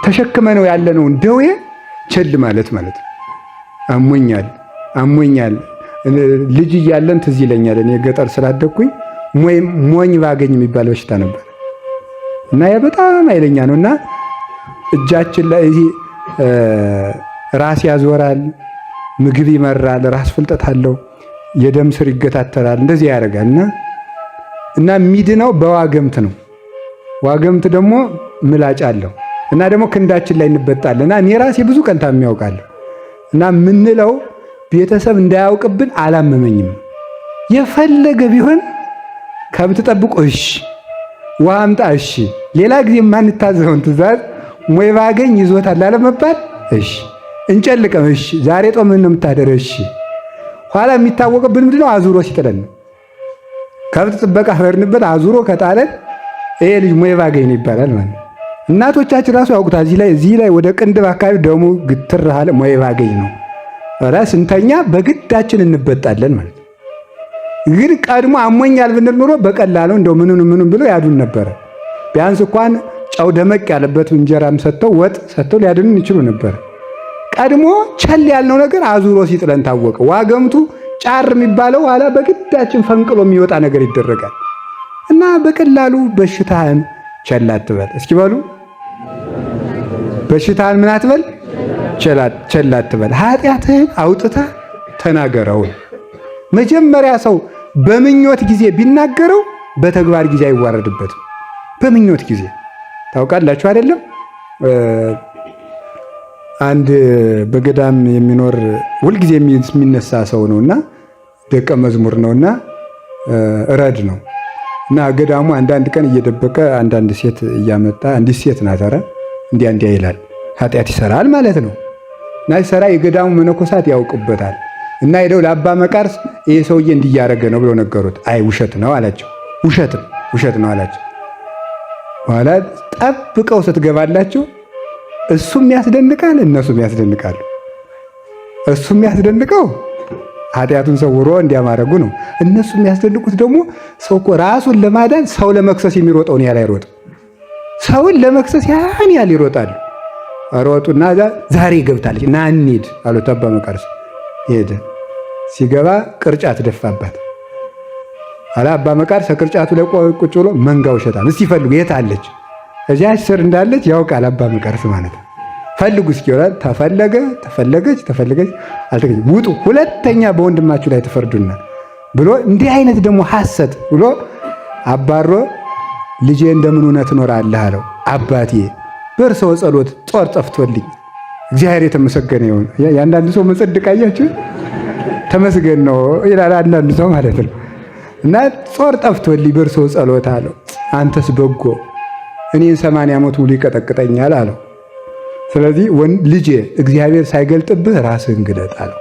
ተሸክመነው ያለነውን ደዌ ቸል ማለት ነው። አሞኛል ልጅ እያለን ትዝ ይለኛል። እኔ ገጠር ስላደግኩኝ ሞኝ ባገኝ የሚባል በሽታ ነበር እና ያ በጣም ኃይለኛ ነው እና እጃችን ላይ ራስ ያዞራል፣ ምግብ ይመራል፣ ራስ ፍልጠት አለው፣ የደም ስር ይገታተራል፣ እንደዚህ ያደርጋል እና የሚድነው በዋገምት ነው። ዋገምት ደግሞ ምላጭ አለው እና ደግሞ ክንዳችን ላይ እንበጣለን እና እኔ ራሴ ብዙ ቀን ታምሜ ያውቃለሁ እና ምንለው ቤተሰብ እንዳያውቅብን አላመመኝም። የፈለገ ቢሆን ከብት ጠብቆ እሺ፣ ውሃ አምጣ እሺ፣ ሌላ ጊዜ የማንታዘውን ትእዛዝ ሞይ ባገኝ ይዞታል አለመባል እሺ፣ እንጨልቀም እሺ፣ ዛሬ ጦምን ነው የምታደር እሺ። ኋላ የሚታወቅብን ምንድነው? አዙሮ ሲጥለን ነው። ከብት ጥበቃ ፈርንበት አዙሮ ከጣለን ይሄ ልጅ ሞይ ባገኝ ነው ይባላል ማለት ነው። እናቶቻችን ራሱ ያውቁታል። እዚህ ላይ ወደ ቅንድብ አካባቢ ደሙ ግትር አለ ሞይ ባገኝ ነው። ኧረ ስንተኛ በግዳችን እንበጣለን ማለት ነው። ግን ቀድሞ አሞኛል ብንል ኖሮ በቀላሉ እንደው ምኑን ብሎ ያዱን ነበረ። ቢያንስ እንኳን ጨው ደመቅ ያለበት እንጀራም ሰጥተው ወጥ ሰጥተው ሊያድኑን ይችሉ ነበር። ቀድሞ ቸል ያልነው ነገር አዙሮ ሲጥለን ታወቀ። ዋገምቱ ጫር የሚባለው ኋላ በግዳችን ፈንቅሎ የሚወጣ ነገር ይደረጋል እና በቀላሉ በሽታህን ቸል አትበል። እስኪ በሉ በሽታህን ምን አትበል? ቸል አትበል። ኃጢአትህን አውጥተህ ተናገረው። መጀመሪያ ሰው በምኞት ጊዜ ቢናገረው በተግባር ጊዜ አይዋረድበትም። በምኞት ጊዜ ታውቃላችሁ አይደለም? አንድ በገዳም የሚኖር ሁልጊዜ የሚነሳ ሰው ነውና ደቀ መዝሙር ነውና እረድ ነው እና ገዳሙ አንዳንድ ቀን እየደበቀ አንዳንድ ሴት እያመጣ አንዲት ሴት ናተረ እንዲያ ይላል። ኃጢአት ይሰራል ማለት ነው እና ይሰራ የገዳሙ መነኮሳት ያውቁበታል እና ሄደው ለአባ መቃርስ ይሄ ሰውዬ እንዲያረገ ነው ብሎ ነገሩት። አይ ውሸት ነው አላቸው። ውሸት ነው አላቸው። በኋላ ጠብቀው ስትገባላቸው እሱም ያስደንቃል፣ እነሱም ያስደንቃሉ። እሱም ያስደንቀው ኃጢአቱን ሰውሮ እንዲያማረጉ ነው። እነሱም ያስደንቁት ደግሞ ሰው እኮ ራሱን ለማዳን ሰው ለመክሰስ የሚሮጠውን ያህል አይሮጥም። ሰውን ለመክሰስ ያን ያህል ይሮጣሉ። ሮጡና ዛሬ ገብታለች ና እንሂድ አሉት አባ መቃርስ። ሄደ። ሲገባ ቅርጫት ደፋባት። አላ አባ መቃርስ ከቅርጫቱ ላይ ቁጭ ብሎ መንጋው ሸጣን እስቲ ፈልጉ የት አለች? እዚያች ስር እንዳለች ያውቃል አባ መቃርስ ማለት ነው። ፈልጉ እስኪ ይላል። ተፈለገች አልተገኘች። ውጡ፣ ሁለተኛ በወንድማችሁ ላይ ተፈርዱና ብሎ እንዲህ አይነት ደግሞ ሐሰት ብሎ አባሮ ልጄ እንደምን እውነት ትኖራለህ አለው። አባቴ በእርሰው ጸሎት ጦር ጠፍቶልኝ እግዚአብሔር የተመሰገነ ይሁን። የአንዳንድ ሰው መጽደቅ አያችሁ፣ ተመስገን ነው ይላል አንዳንድ ሰው ማለት ነው። እና ጦር ጠፍቶልኝ በእርሰው ጸሎት አለው። አንተስ በጎ እኔን 80 ዓመት ሙሉ ይቀጠቅጠኛል አለው። ስለዚህ ልጄ እግዚአብሔር ሳይገልጥብህ ራስህን ግለጥ አለው።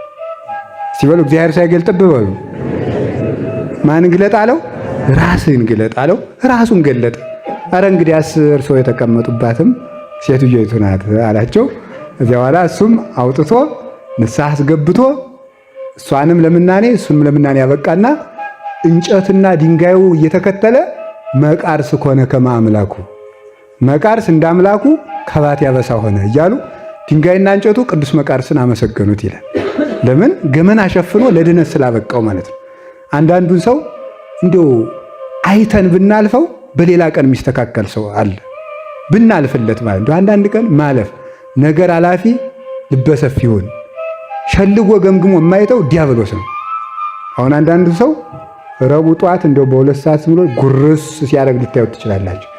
ሲበሉ እግዚአብሔር ሳይገልጥብህ በሉ ማን ግለጥ አለው? ራስህን ግለጥ አለው። ራሱን ገለጠ። አረ እንግዲያስ እርሶ የተቀመጡባትም ሴትዮይቱ ናት አላቸው። እዚያ በኋላ እሱም አውጥቶ ንስሐ አስገብቶ እሷንም ለምናኔ እሱንም ለምናኔ ያበቃና እንጨትና ድንጋዩ እየተከተለ መቃርስ ኮነ ከማምላኩ መቃርስ እንዳምላኩ ከባት ያበሳ ሆነ እያሉ ድንጋይና እንጨቱ ቅዱስ መቃርስን አመሰገኑት ይላል። ለምን? ገመና ሸፍኖ ለድነት ስላበቃው ማለት ነው። አንዳንዱን ሰው እንዲያው አይተን ብናልፈው በሌላ ቀን የሚስተካከል ሰው አለ። ብናልፍለት ማለት ነው። አንዳንድ ቀን ማለፍ ነገር አላፊ ልበሰፊ ይሁን ሸልጎ ገምግሞ የማይተው ዲያብሎስ ነው። አሁን አንዳንዱ ሰው ረቡዕ ጠዋት እንደው በሁለት ሰዓት ብሎ ጉርስ ሲያደርግ ልታዩት ትችላላችሁ።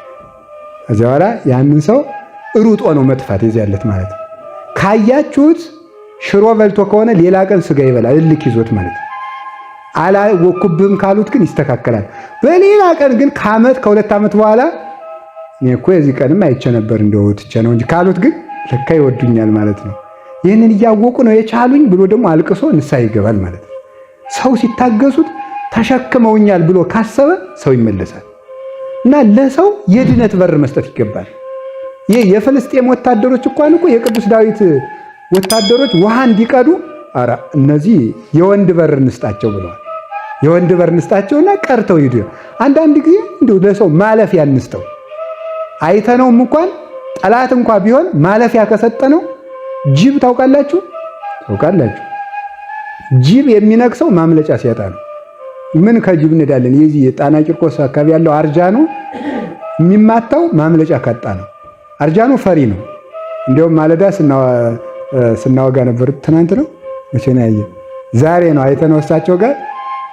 ከዚያ በኋላ ያንን ሰው ሩጦ ነው መጥፋት የዚያለት ማለት ነው። ካያችሁት ሽሮ በልቶ ከሆነ ሌላ ቀን ስጋ ይበላል እልክ ይዞት ማለት ነው። አላወኩብህም ካሉት ግን ይስተካከላል። በሌላ ቀን ግን ከዓመት ከሁለት ዓመት በኋላ እኔ እኮ የዚህ ቀንም አይቼ ነበር እንደው ትቼ ነው እንጂ ካሉት ግን ለካ ይወዱኛል ማለት ነው። ይህንን እያወቁ ነው የቻሉኝ ብሎ ደግሞ አልቅሶ ንስሐ ይገባል ማለት ነው። ሰው ሲታገሱት ተሸክመውኛል ብሎ ካሰበ ሰው ይመለሳል። እና ለሰው የድነት በር መስጠት ይገባል። ይህ የፍልስጤም ወታደሮች እንኳን እኮ የቅዱስ ዳዊት ወታደሮች ውሃ እንዲቀዱ ኧረ እነዚህ የወንድ በር እንስጣቸው ብለዋል። የወንድ በር እንስጣቸውና ቀርተው ሂዱ። አንዳንድ ጊዜ እንደው ለሰው ማለፊያ እንስጠው። አይተነውም እንኳን ጠላት እንኳን ቢሆን ማለፊያ ከሰጠነው ጅብ ታውቃላችሁ? ጅብ የሚነክሰው ማምለጫ ሲያጣ ነው። ምን ከጅብ እንዳለን የዚህ ጣና ቂርቆስ አካባቢ ያለው አርጃኖ የሚማታው ማምለጫ ካጣ ነው። አርጃኖ ፈሪ ነው። እንዲያውም ማለዳ ስናወጋ ነበር። ትናንት ነው መቼ ነው ያየው? ዛሬ ነው አይተነው እሳቸው ጋር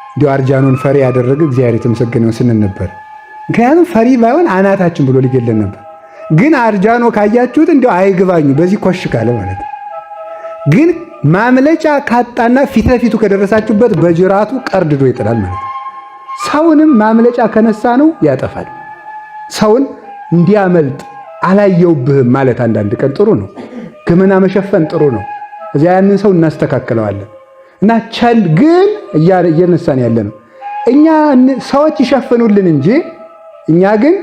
እንዲያው አርጃኖን ፈሪ ያደረገ እግዚአብሔር የተመሰገነ ስንል ነበር። ምክንያቱም ፈሪ ባይሆን አናታችን ብሎ ሊገለን ነበር። ግን አርጃኖ ካያችሁት እንዲያው አይግባኙ በዚህ ኮሽ ካለ ማለት ነው። ግን ማምለጫ ካጣና ፊት ለፊቱ ከደረሳችሁበት በጅራቱ ቀርድዶ ይጥላል ማለት ነው። ሰውንም ማምለጫ ከነሳ ነው ያጠፋል። ሰውን እንዲያመልጥ አላየውብህም ማለት አንዳንድ ቀን ጥሩ ነው። ገመና መሸፈን ጥሩ ነው። እዚያ ያንን ሰው እናስተካክለዋለን። እና ቸል ግን እየነሳን ያለ ነው። እኛ ሰዎች ይሸፍኑልን እንጂ እኛ ግን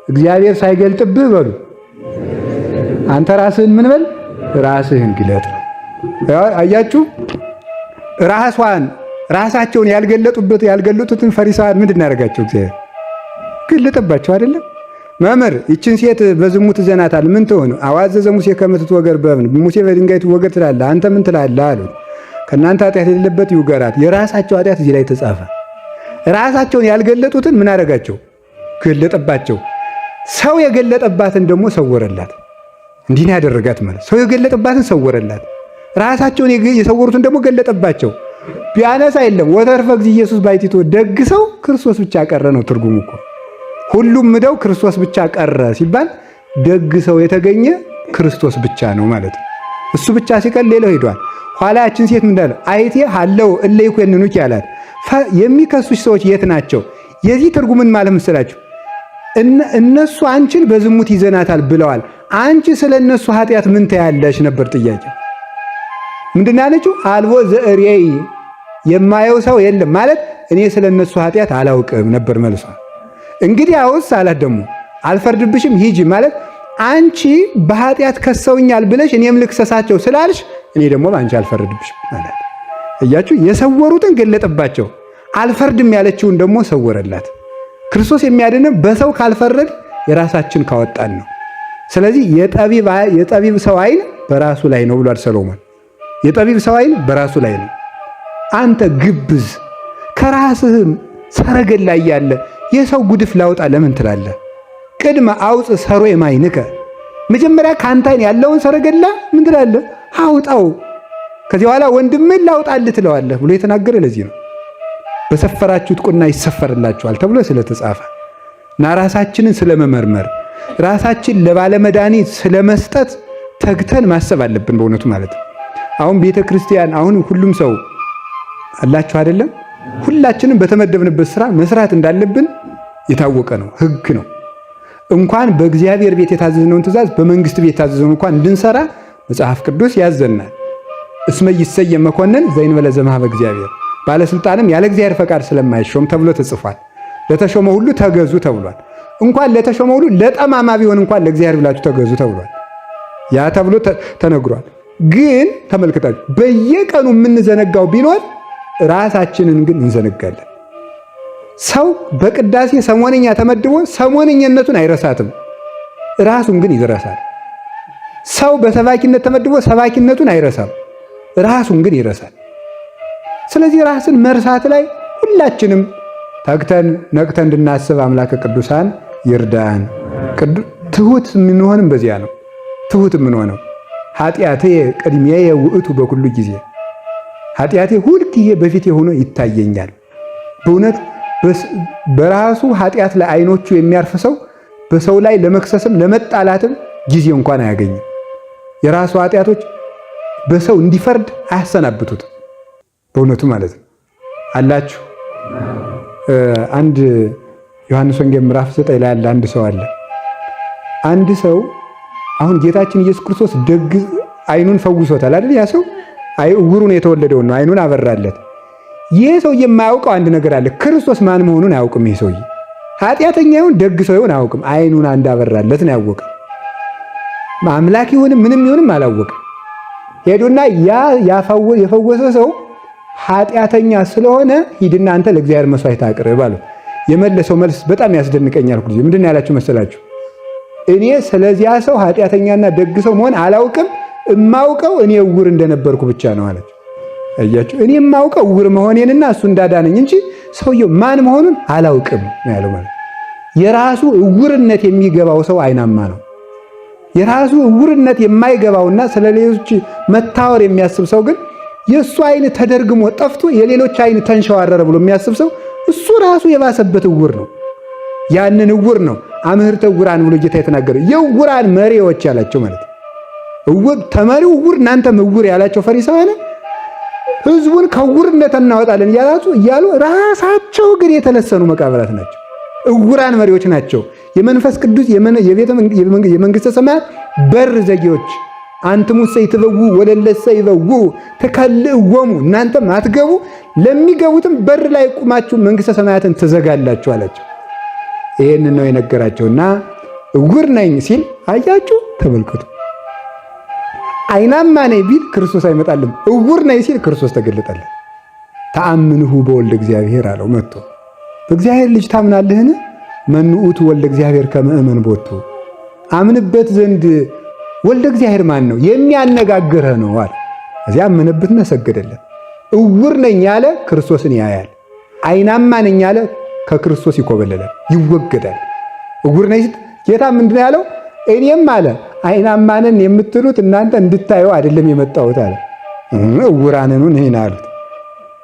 እግዚአብሔር ሳይገልጥብህ በሉ አንተ ራስህን ምን በል ራስህን ግለጥ። አያችሁ ራሳቸውን ያልገለጡትን ፈሪሳውያን ምንድን ያደርጋቸው? እግዚአብሔር ገለጠባቸው አይደለም? መምህር ይችን ሴት በዝሙት ዘናታል ምን ትሆን? አዋዘዘ ሙሴ ከምትወገር በእብን ሙሴ በድንጋይ ትወገር ትላለህ፣ አንተ ምን ትላለህ አሉት። ከእናንተ ኃጢአት የሌለበት ይውገራት። የራሳቸው ኃጢአት እዚህ ላይ ተጻፈ። ራሳቸውን ያልገለጡትን ምን አደረጋቸው? ገለጠባቸው። ሰው የገለጠባትን ደግሞ ሰወረላት። እንዲህ ነው ያደረጋት ማለት ሰው የገለጠባትን ሰወረላት። ራሳቸውን የሰወሩትን ደግሞ ገለጠባቸው። ቢያነሳ የለም ወተርፈ እግዚእ ኢየሱስ ባይቲቶ ደግ ሰው ክርስቶስ ብቻ ቀረ ነው ትርጉሙ እኮ። ሁሉም ምደው ክርስቶስ ብቻ ቀረ ሲባል ደግ ሰው የተገኘ ክርስቶስ ብቻ ነው ማለት ነው። እሱ ብቻ ሲቀር ሌላው ሄዷል። ኋላ ያችን ሴት ምን እንዳለ አይቴ ሀለው እለ ይኮንኑኪ ያላት። የሚከሱሽ ሰዎች የት ናቸው? የዚህ ትርጉምን ማለት መሰላችሁ እነሱ አንቺን በዝሙት ይዘናታል ብለዋል። አንቺ ስለ እነሱ ኃጢአት ምን ታያለሽ ነበር ጥያቄ። ምንድን ያለችው? አልቦ ዘእሬይ የማየው ሰው የለም ማለት እኔ ስለ እነሱ ኃጢአት አላውቅም ነበር መልሷ። እንግዲህ አውስ አላት ደግሞ አልፈርድብሽም ሂጂ ማለት አንቺ በኃጢአት ከሰውኛል ብለሽ እኔም ልክሰሳቸው ስላልሽ እኔ ደግሞ በአንቺ አልፈርድብሽም ማለት። እያችሁ የሰወሩትን ገለጠባቸው። አልፈርድም ያለችውን ደግሞ ሰወረላት። ክርስቶስ የሚያድነን በሰው ካልፈረድ የራሳችን ካወጣን ነው። ስለዚህ የጠቢብ ሰው አይን በራሱ ላይ ነው ብሏል ሰሎሞን። የጠቢብ ሰው አይን በራሱ ላይ ነው። አንተ ግብዝ ከራስህም ሰረገላ እያለ የሰው ጉድፍ ላውጣ ለምን ትላለህ? ቅድመ አውፅ ሰሮ የማይንከ መጀመሪያ ከአንተ አይን ያለውን ሰረገላ ምን ትላለህ? አውጣው፣ ከዚህ በኋላ ወንድምን ላውጣልህ ትለዋለህ ብሎ የተናገረ ለዚህ ነው። በሰፈራችሁት ቁና ይሰፈርላችኋል ተብሎ ስለተጻፈ እና ራሳችንን ስለመመርመር ራሳችን ለባለመድኃኒት ስለመስጠት ተግተን ማሰብ አለብን በእውነቱ ማለት ነው። አሁን ቤተ ክርስቲያን አሁን ሁሉም ሰው አላችሁ አይደለም? ሁላችንም በተመደብንበት ስራ መስራት እንዳለብን የታወቀ ነው፣ ህግ ነው። እንኳን በእግዚአብሔር ቤት የታዘዝነውን ትእዛዝ በመንግስት ቤት የታዘዝነውን እንኳን እንድንሰራ መጽሐፍ ቅዱስ ያዘናል። እስመ ይሰየም መኮንን ዘእንበለ ዘእምኀበ እግዚአብሔር፣ ባለስልጣንም ያለ እግዚአብሔር ፈቃድ ስለማይሾም ተብሎ ተጽፏል። ለተሾመ ሁሉ ተገዙ ተብሏል። እንኳን ለተሾመ ሁሉ ለጠማማ ቢሆን እንኳን ለእግዚአብሔር ብላችሁ ተገዙ ተብሏል። ያ ተብሎ ተነግሯል። ግን ተመልክታችሁ በየቀኑ የምንዘነጋው ቢኖር ራሳችንን ግን እንዘነጋለን። ሰው በቅዳሴ ሰሞነኛ ተመድቦ ሰሞነኛነቱን አይረሳትም፣ ራሱን ግን ይረሳል። ሰው በሰባኪነት ተመድቦ ሰባኪነቱን አይረሳም፣ ራሱን ግን ይረሳል። ስለዚህ ራስን መርሳት ላይ ሁላችንም ተግተን ነቅተን እንድናስብ አምላከ ቅዱሳን ይርዳን። ትሁት የምንሆንም በዚያ ነው። ትሁት የምንሆነው ኃጢአቴ ቅድሚያየ ውእቱ በኩሉ ጊዜ፣ ኃጢአቴ ሁልጊዜ በፊቴ ሆኖ ይታየኛል። በእውነት በራሱ ኃጢአት ላይ አይኖቹ የሚያርፍ ሰው በሰው ላይ ለመክሰስም ለመጣላትም ጊዜ እንኳን አያገኝም። የራሱ ኃጢአቶች በሰው እንዲፈርድ አያሰናብቱትም። በእውነቱ ማለት ነው አላችሁ። አንድ ዮሐንስ ወንጌል ምዕራፍ 9 ላይ ያለ አንድ ሰው አለ። አንድ ሰው አሁን ጌታችን ኢየሱስ ክርስቶስ ደግ አይኑን ፈውሶታል አይደል? ያ ሰው ዕውሩን የተወለደው ነው፣ አይኑን አበራለት። ይህ ሰው የማያውቀው አንድ ነገር አለ። ክርስቶስ ማን መሆኑን አያውቅም። ይህ ሰውዬ ኃጢአተኛ ይሁን ደግ ሰው ይሁን አያውቅም። አይኑን እንዳበራለት ነው ያወቀው። አምላክ ይሁንም ምንም ይሁንም አላወቅም። ሄዱና የፈወሰ ሰው ኃጢአተኛ ስለሆነ ሂድና አንተ ለእግዚአብሔር መስዋዕት አቅርብ አሉት። የመለሰው መልስ በጣም ያስደንቀኛል። ሁሉ ምንድን ነው ያላችሁ መሰላችሁ? እኔ ስለዚያ ሰው ኃጢአተኛና ደግ ሰው መሆን አላውቅም፣ እማውቀው እኔ ዕውር እንደነበርኩ ብቻ ነው አላችሁ። አያችሁ፣ እኔ የማውቀው ዕውር መሆኔንና እሱ እንዳዳነኝ እንጂ ሰውየው ማን መሆኑን አላውቅም ነው ያለው። ማለት የራሱ ዕውርነት የሚገባው ሰው አይናማ ነው። የራሱ ዕውርነት የማይገባውና ስለሌሎች መታወር የሚያስብ ሰው ግን የእሱ አይን ተደርግሞ ጠፍቶ የሌሎች አይን ተንሸዋረረ ብሎ የሚያስብ ሰው እሱ ራሱ የባሰበት ዕውር ነው። ያንን ዕውር ነው አምህርተ ዕውራን ብሎ ጌታ የተናገረው። የዕውራን መሪዎች ያላቸው ማለት ነው። ተመሪው ዕውር እናንተም ዕውር ያላቸው ፈሪሳውያን ሕዝቡን ከዕውርነት እናወጣለን እያሉ ራሳቸው ግን የተለሰኑ መቃብራት ናቸው። ዕውራን መሪዎች ናቸው። የመንፈስ ቅዱስ የመንግሥተ ሰማያት በር ዘጊዎች አንትሙሰ ይትበው ወለለሰ ይበው ተከልእወሙ፣ እናንተም አትገቡ ለሚገቡትም በር ላይ ቁማችሁ መንግሥተ ሰማያትን ትዘጋላችሁ አላቸው። ይህንን ነው የነገራቸውና ዕውር ነኝ ሲል አያችሁ፣ ተመልከቱ። አይናማ ነኝ ቢል ክርስቶስ አይመጣልም። ዕውር ነኝ ሲል ክርስቶስ ተገለጠለት። ተአምንሁ በወልደ እግዚአብሔር አለው መጥቶ። በእግዚአብሔር ልጅ ታምናለህን? መኑ ውእቱ ወልደ እግዚአብሔር ከመ እመን ቦቱ፣ አምንበት ዘንድ ወልደ እግዚአብሔር ማን ነው? የሚያነጋግርህ ነው አለ። እዚያ አመነበትና ሰገደለት። ዕውር ነኝ ያለ ክርስቶስን ያያል። አይናማ ነኝ ያለ ከክርስቶስ ይኮበለላል፣ ይወገዳል። ዕውር ነኝ ጌታ ምንድን ያለው? እኔም አለ አይናማ ነን የምትሉት እናንተ እንድታዩ አይደለም የመጣሁት አለ። ዕውራንኑ ነን አሉት።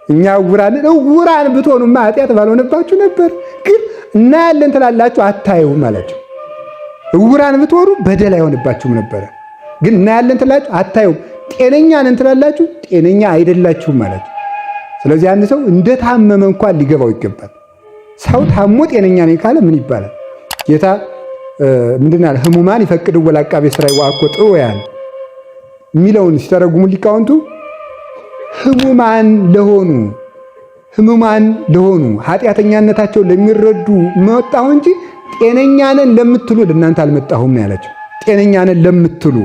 እኛ ዕውራን ብትሆኑማ ኃጢአት ባልሆነባችሁ ነበር፣ ግን እናያለን ትላላችሁ አታዩም አላቸው። ዕውራን ብትሆኑ በደል አይሆንባችሁም ነበረ፣ ግን እናያለን ትላላችሁ አታዩም። ጤነኛ ነን ትላላችሁ ጤነኛ አይደላችሁም አላቸው። ስለዚህ አንድ ሰው እንደታመመ እንኳን ሊገባው ይገባል። ሰው ታሞ ጤነኛ ነኝ ካለ ምን ይባላል? ጌታ ምንድን አለ? ሕሙማን ይፈቅድ ወላቃቤ ሥራይ ወአኮ ጥዑያን የሚለውን ሲተረጉሙ ሊቃውንቱ ሕሙማን ለሆኑ ኃጢአተኛነታቸው ለሚረዱ መጣሁ እንጂ ጤነኛ ነን ለምትሉ ለእናንተ አልመጣሁም ነው ያላቸው። ጤነኛ ነን ለምትሉ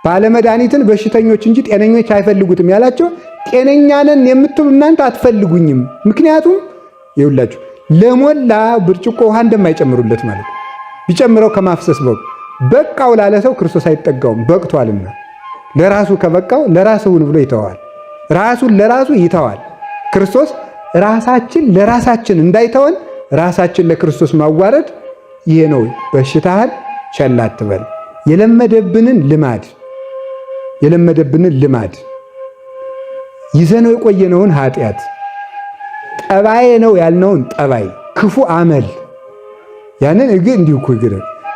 ባለመድኃኒትን በሽተኞች እንጂ ጤነኞች አይፈልጉትም ያላቸው። ጤነኛ ነን የምትሉ እናንተ አትፈልጉኝም። ምክንያቱም ይኸውላችሁ ለሞላ ብርጭቆ ውሃ እንደማይጨምሩለት ማለት ቢጨምረው ከማፍሰስ በቃው ላለ ሰው ክርስቶስ አይጠጋውም፣ በቅቷልና። ለራሱ ከበቃው ለራሱን ብሎ ይተዋል፣ ራሱን ለራሱ ይተዋል። ክርስቶስ ራሳችን ለራሳችን እንዳይተወን ራሳችን ለክርስቶስ ማዋረድ ይሄ ነው። በሽታህን ቸል አትበል። የለመደብንን ልማድ ይዘነው የቆየነውን ኃጢአት ጠባዬ ነው ያልነውን ጠባይ ክፉ አመል ያንን እንዲሁ እኮ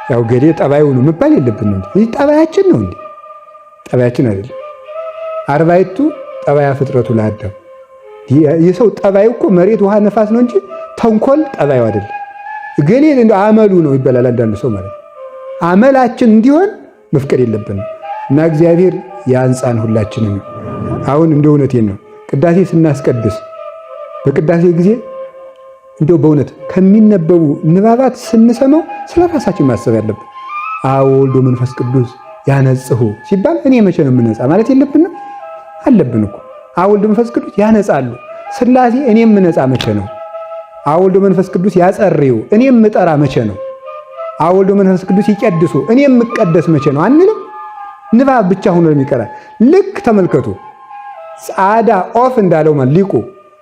ያው ገሌ ጠባዩ ነው መባል የለብንም። ይህ ጠባያችን ነው እንዴ? ጠባያችን አይደለም። አርባዕቱ ጠባያ ፍጥረቱ ለአዳም። የሰው ጠባዩ እኮ መሬት፣ ውሃ፣ ነፋስ ነው እንጂ ተንኮል ጠባዩ አይደለም። ገሌ አመሉ ነው ይባላል አንዳንድ ሰው ማለት ነው። አመላችን እንዲሆን መፍቀድ የለብንም እና እግዚአብሔር ያንጻን ሁላችንም። አሁን እንደ እውነቴን ነው ቅዳሴ ስናስቀድስ በቅዳሴ ጊዜ እንደው በእውነት ከሚነበቡ ንባባት ስንሰማው ስለ ራሳችን ማሰብ ያለብን። አብ ወልድ መንፈስ ቅዱስ ያነጽሁ ሲባል እኔ መቼ ነው የምነጻ ማለት የለብንም? አለብን እኮ። አብ ወልድ መንፈስ ቅዱስ ያነጻሉ። ሥላሴ እኔ የምነጻ መቼ ነው? አብ ወልድ መንፈስ ቅዱስ ያጸርዩ እኔም ምጠራ መቼ ነው? አብ ወልድ መንፈስ ቅዱስ ይቀድሱ እኔም ምቀደስ መቼ ነው አንልም? ንባብ ብቻ ሆኖ የሚቀራል። ልክ ተመልከቱ። ጻዳ ኦፍ እንዳለው ሊቁ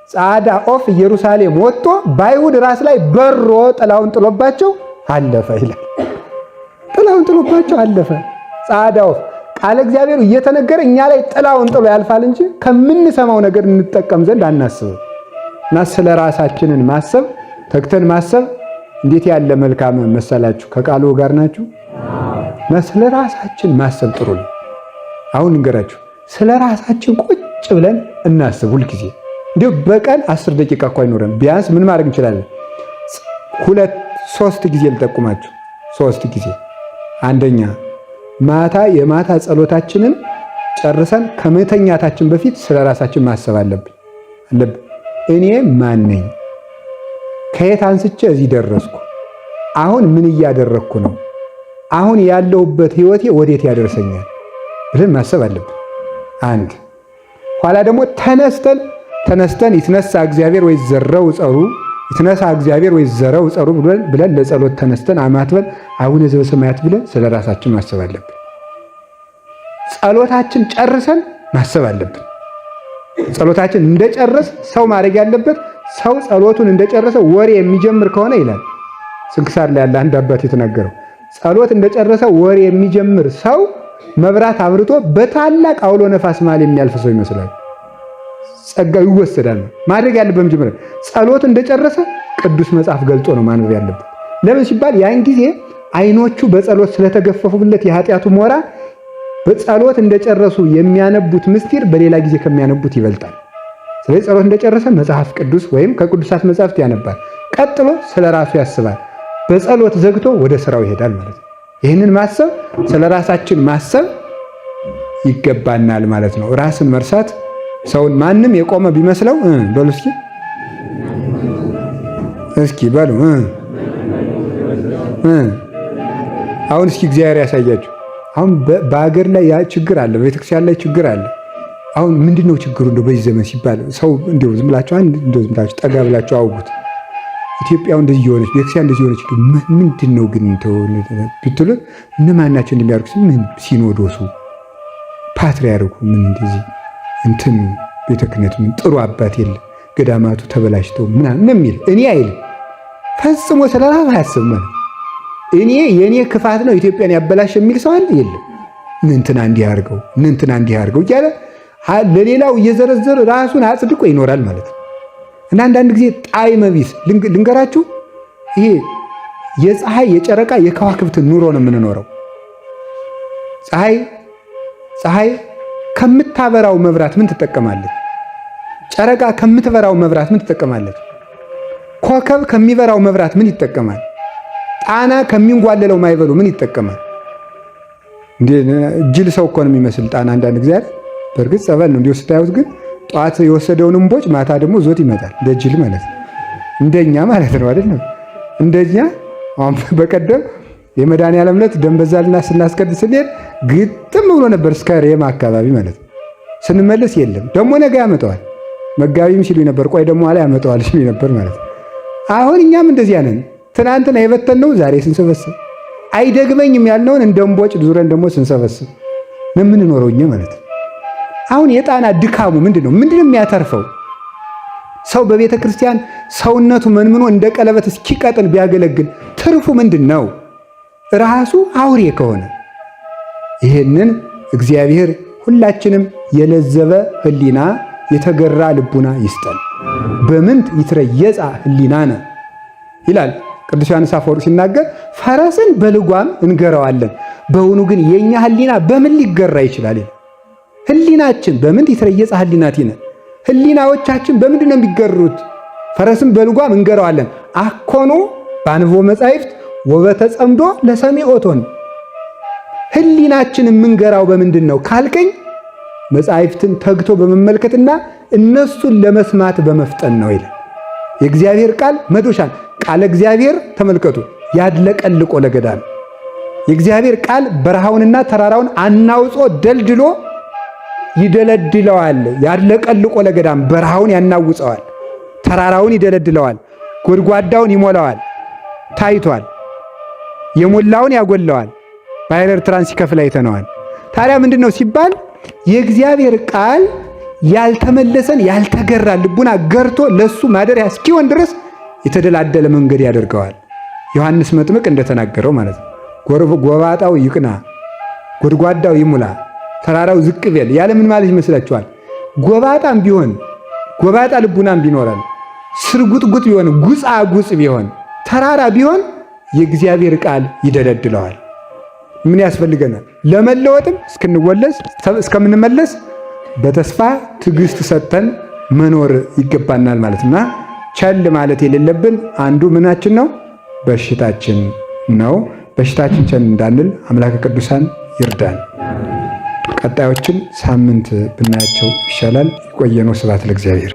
ጻዳ ኦፍ ኢየሩሳሌም ወጥቶ በአይሁድ ራስ ላይ በሮ ጥላውን ጥሎባቸው አለፈ ይላል። ጥላውን ጥሎባቸው አለፈ። ጻዳ ኦፍ ቃለ እግዚአብሔሩ እየተነገረ እኛ ላይ ጥላውን ጥሎ ያልፋል እንጂ ከምንሰማው ነገር እንጠቀም ዘንድ አናስብ እና ስለ ራሳችንን ማሰብ ተግተን ማሰብ እንዴት ያለ መልካም መሰላችሁ። ከቃሉ ጋር ናችሁ። ስለ ራሳችን ማሰብ ጥሩ ነው። አሁን እንገራችሁ ስለ ራሳችን ቁጭ ብለን እናስብ። ሁልጊዜ እንዲሁ በቀን 10 ደቂቃ እኮ አይኖረን። ቢያንስ ምን ማድረግ እንችላለን? 3 ጊዜ ልጠቁማችሁ። 3 ጊዜ። አንደኛ የማታ ጸሎታችንን ጨርሰን ከመተኛታችን በፊት ስለ ራሳችን ማሰብ አለብን። እኔ ማን ነኝ? ከየት አንስቼ እዚህ ደረስኩ? አሁን ምን እያደረግኩ ነው? አሁን ያለሁበት ህይወቴ ወዴት ያደርሰኛል ብለን ማሰብ አለብን። አንድ ኋላ ደግሞ ተነስተን ይትነሳ እግዚአብሔር ወይ ዘረው ጸሩ ይትነሳ እግዚአብሔር ወይ ዘረው ጸሩ ብለን ለጸሎት ተነስተን አማትበን አቡነ ዘበሰማያት ብለን ስለ ራሳችን ማሰብ አለብን። ጸሎታችን ጨርሰን ማሰብ አለብን። ጸሎታችን እንደጨረስ ሰው ማድረግ ያለበት ሰው ጸሎቱን እንደጨረሰ ወሬ የሚጀምር ከሆነ ይላል ስንክሳር ላይ ያለ አንድ አባት የተናገረው ጸሎት እንደጨረሰ ወሬ የሚጀምር ሰው መብራት አብርቶ በታላቅ አውሎ ነፋስ መሃል የሚያልፍ ሰው ይመስላል። ጸጋው ይወሰዳል። ማድረግ ያለበት መጀመሪያ ጸሎት እንደጨረሰ ቅዱስ መጽሐፍ ገልጾ ነው ማንበብ ያለበት። ለምን ሲባል ያን ጊዜ አይኖቹ በጸሎት ስለተገፈፉለት የኃጢአቱ ሞራ በጸሎት እንደጨረሱ የሚያነቡት ምስጢር በሌላ ጊዜ ከሚያነቡት ይበልጣል። ስለዚህ ጸሎት እንደጨረሰ መጽሐፍ ቅዱስ ወይም ከቅዱሳት መጽሐፍት ያነባል። ቀጥሎ ስለ ራሱ ያስባል። በጸሎት ዘግቶ ወደ ስራው ይሄዳል ማለት ነው። ይህንን ማሰብ ስለ ራሳችን ማሰብ ይገባናል ማለት ነው። ራስን መርሳት ሰውን ማንም የቆመ ቢመስለው በሉ እስኪ በሉ አሁን እስኪ እግዚአብሔር ያሳያችሁ። አሁን በአገር ላይ ያ ችግር አለ፣ በቤተክርስቲያን ላይ ችግር አለ። አሁን ምንድነው ችግሩ? እንደው በዚህ ዘመን ሲባል ሰው እንደው ዝም ብላችሁ ጠጋ ብላችሁ አውጉት። ኢትዮጵያው እንደዚህ የሆነች ቤተክርስቲያን እንደዚህ የሆነች ምንድነው ግን ብትሉ እነማን ናቸው እንደሚያርጉት? ምን ሲኖዶሱ ፓትርያርኩ ምን እንደዚህ እንትን ቤተ ክህነት ምን ጥሩ አባት የለ ገዳማቱ ተበላሽተው ምናምን የሚል እኔ አይልም። ፈጽሞ ስለራሱ አያስብም። የኔ ክፋት ነው ኢትዮጵያን ያበላሽ የሚል ሰው አለ የለም። እንትና እንዲህ አድርገው እያለ ለሌላው እየዘረዘረ ራሱን አጽድቆ ይኖራል ማለት ነው። እና አንዳንድ ጊዜ ጣዕመ ቢስ ልንገራችሁ። ይሄ የፀሐይ የጨረቃ የከዋክብት ኑሮ ነው የምንኖረው። ፀሐይ ከምታበራው መብራት ምን ትጠቀማለች? ጨረቃ ከምትበራው መብራት ምን ትጠቀማለች? ኮከብ ከሚበራው መብራት ምን ይጠቀማል? ጣና ከሚንጓለለው ማይበሉ ምን ይጠቀማል? እንዴ ጅል ሰው እኮ ነው የሚመስል ጣና አንዳንድ ጊዜ አይደል? በእርግጥ ጸበል ነው እንዲሁ ስታዩት፣ ግን ጧት የወሰደውን እምቦጭ ማታ ደግሞ ዞት ይመጣል። እንደ ጅል ማለት ነው። እንደኛ ማለት ነው አይደል? እንደኛ አሁን በቀደም የመድኃኒዓለም ዕለት ደንበዛልና ስናስቀድስ ስንሄድ ግጥም ብሎ ነበር እስከ ሬማ አካባቢ ማለት ነው። ስንመለስ የለም። ደግሞ ነገ ያመጣዋል መጋቢም ሲሉ ነበር። ቆይ ደግሞ አላ ያመጣዋል ሲሉ ነበር ማለት ነው። አሁን እኛም እንደዚያ ነን። ትናንትና የበተንነው ዛሬ ስንሰበስብ አይደግመኝም ያልነውን እንደ እምቦጭ ዙረን ደግሞ ስንሰበስብ ነው የምንኖረው እኛ ማለት ነው። አሁን የጣና ድካሙ ምንድነው? ምንድነው የሚያተርፈው? ሰው በቤተ ክርስቲያን ሰውነቱ መንምኖ እንደ ቀለበት እስኪቀጥን ቢያገለግል ትርፉ ምንድነው? ራሱ አውሬ ከሆነ ይሄንን እግዚአብሔር ሁላችንም የለዘበ ሕሊና የተገራ ልቡና ይስጠን። በምንት ይትረየጻ ሕሊናነ ይላል ቅዱስ ዮሐንስ አፈወርቅ ሲናገር፣ ፈረስን በልጓም እንገረዋለን፣ በውኑ ግን የኛ ሕሊና በምን ሊገራ ይችላል? ሕሊናችን በምንት ይትረየጻ ሕሊናቲነ፣ ሕሊናዎቻችን በምንድን ነው የሚገሩት? ፈረስን በልጓም እንገረዋለን አኮኖ በአንቦ መጻሕፍት ወበተጸምዶ ለሰሚዖቶን። ሕሊናችን የምንገራው በምንድን ነው ካልከኝ፣ መጻሕፍትን ተግቶ በመመልከትና እነሱን ለመስማት በመፍጠን ነው ይላል። የእግዚአብሔር ቃል መዶሻን ቃለ እግዚአብሔር ተመልከቱ፣ ያድለቀልቆ ለገዳም። የእግዚአብሔር ቃል በረሃውንና ተራራውን አናውጾ ደልድሎ ይደለድለዋል። ያድለቀልቆ ለገዳም፣ በረሃውን ያናውጸዋል፣ ተራራውን ይደለድለዋል። ጎድጓዳውን ይሞላዋል፣ ታይቷል። የሞላውን ያጎለዋል። ባሕረ ኤርትራን ሲከፍል አይተነዋል። ታዲያ ምንድን ነው ሲባል የእግዚአብሔር ቃል ያልተመለሰን ያልተገራ ልቡና ገርቶ ለሱ ማደሪያ እስኪሆን ድረስ የተደላደለ መንገድ ያደርገዋል። ዮሐንስ መጥምቅ እንደተናገረው ማለት ነው። ጎባጣው ይቅና፣ ጎድጓዳው ይሙላ፣ ተራራው ዝቅ በል ያለ ምን ማለት ይመስላችኋል? ጎባጣም ቢሆን ጎባጣ ልቡናም ቢኖረን ስርጉጥጉጥ ቢሆን ጉጻጉጽ ቢሆን ተራራ ቢሆን የእግዚአብሔር ቃል ይደለድለዋል። ምን ያስፈልገናል? ለመለወጥም እስከምንመለስ በተስፋ ትዕግስት ሰጥተን መኖር ይገባናል ማለትና ቸል ማለት የሌለብን አንዱ ምናችን ነው? በሽታችን ነው። በሽታችን ቸል እንዳንል አምላከ ቅዱሳን ይርዳን። ቀጣዮችን ሳምንት ብናያቸው ይሻላል። ይቆየነው። ስብሐት ለእግዚአብሔር።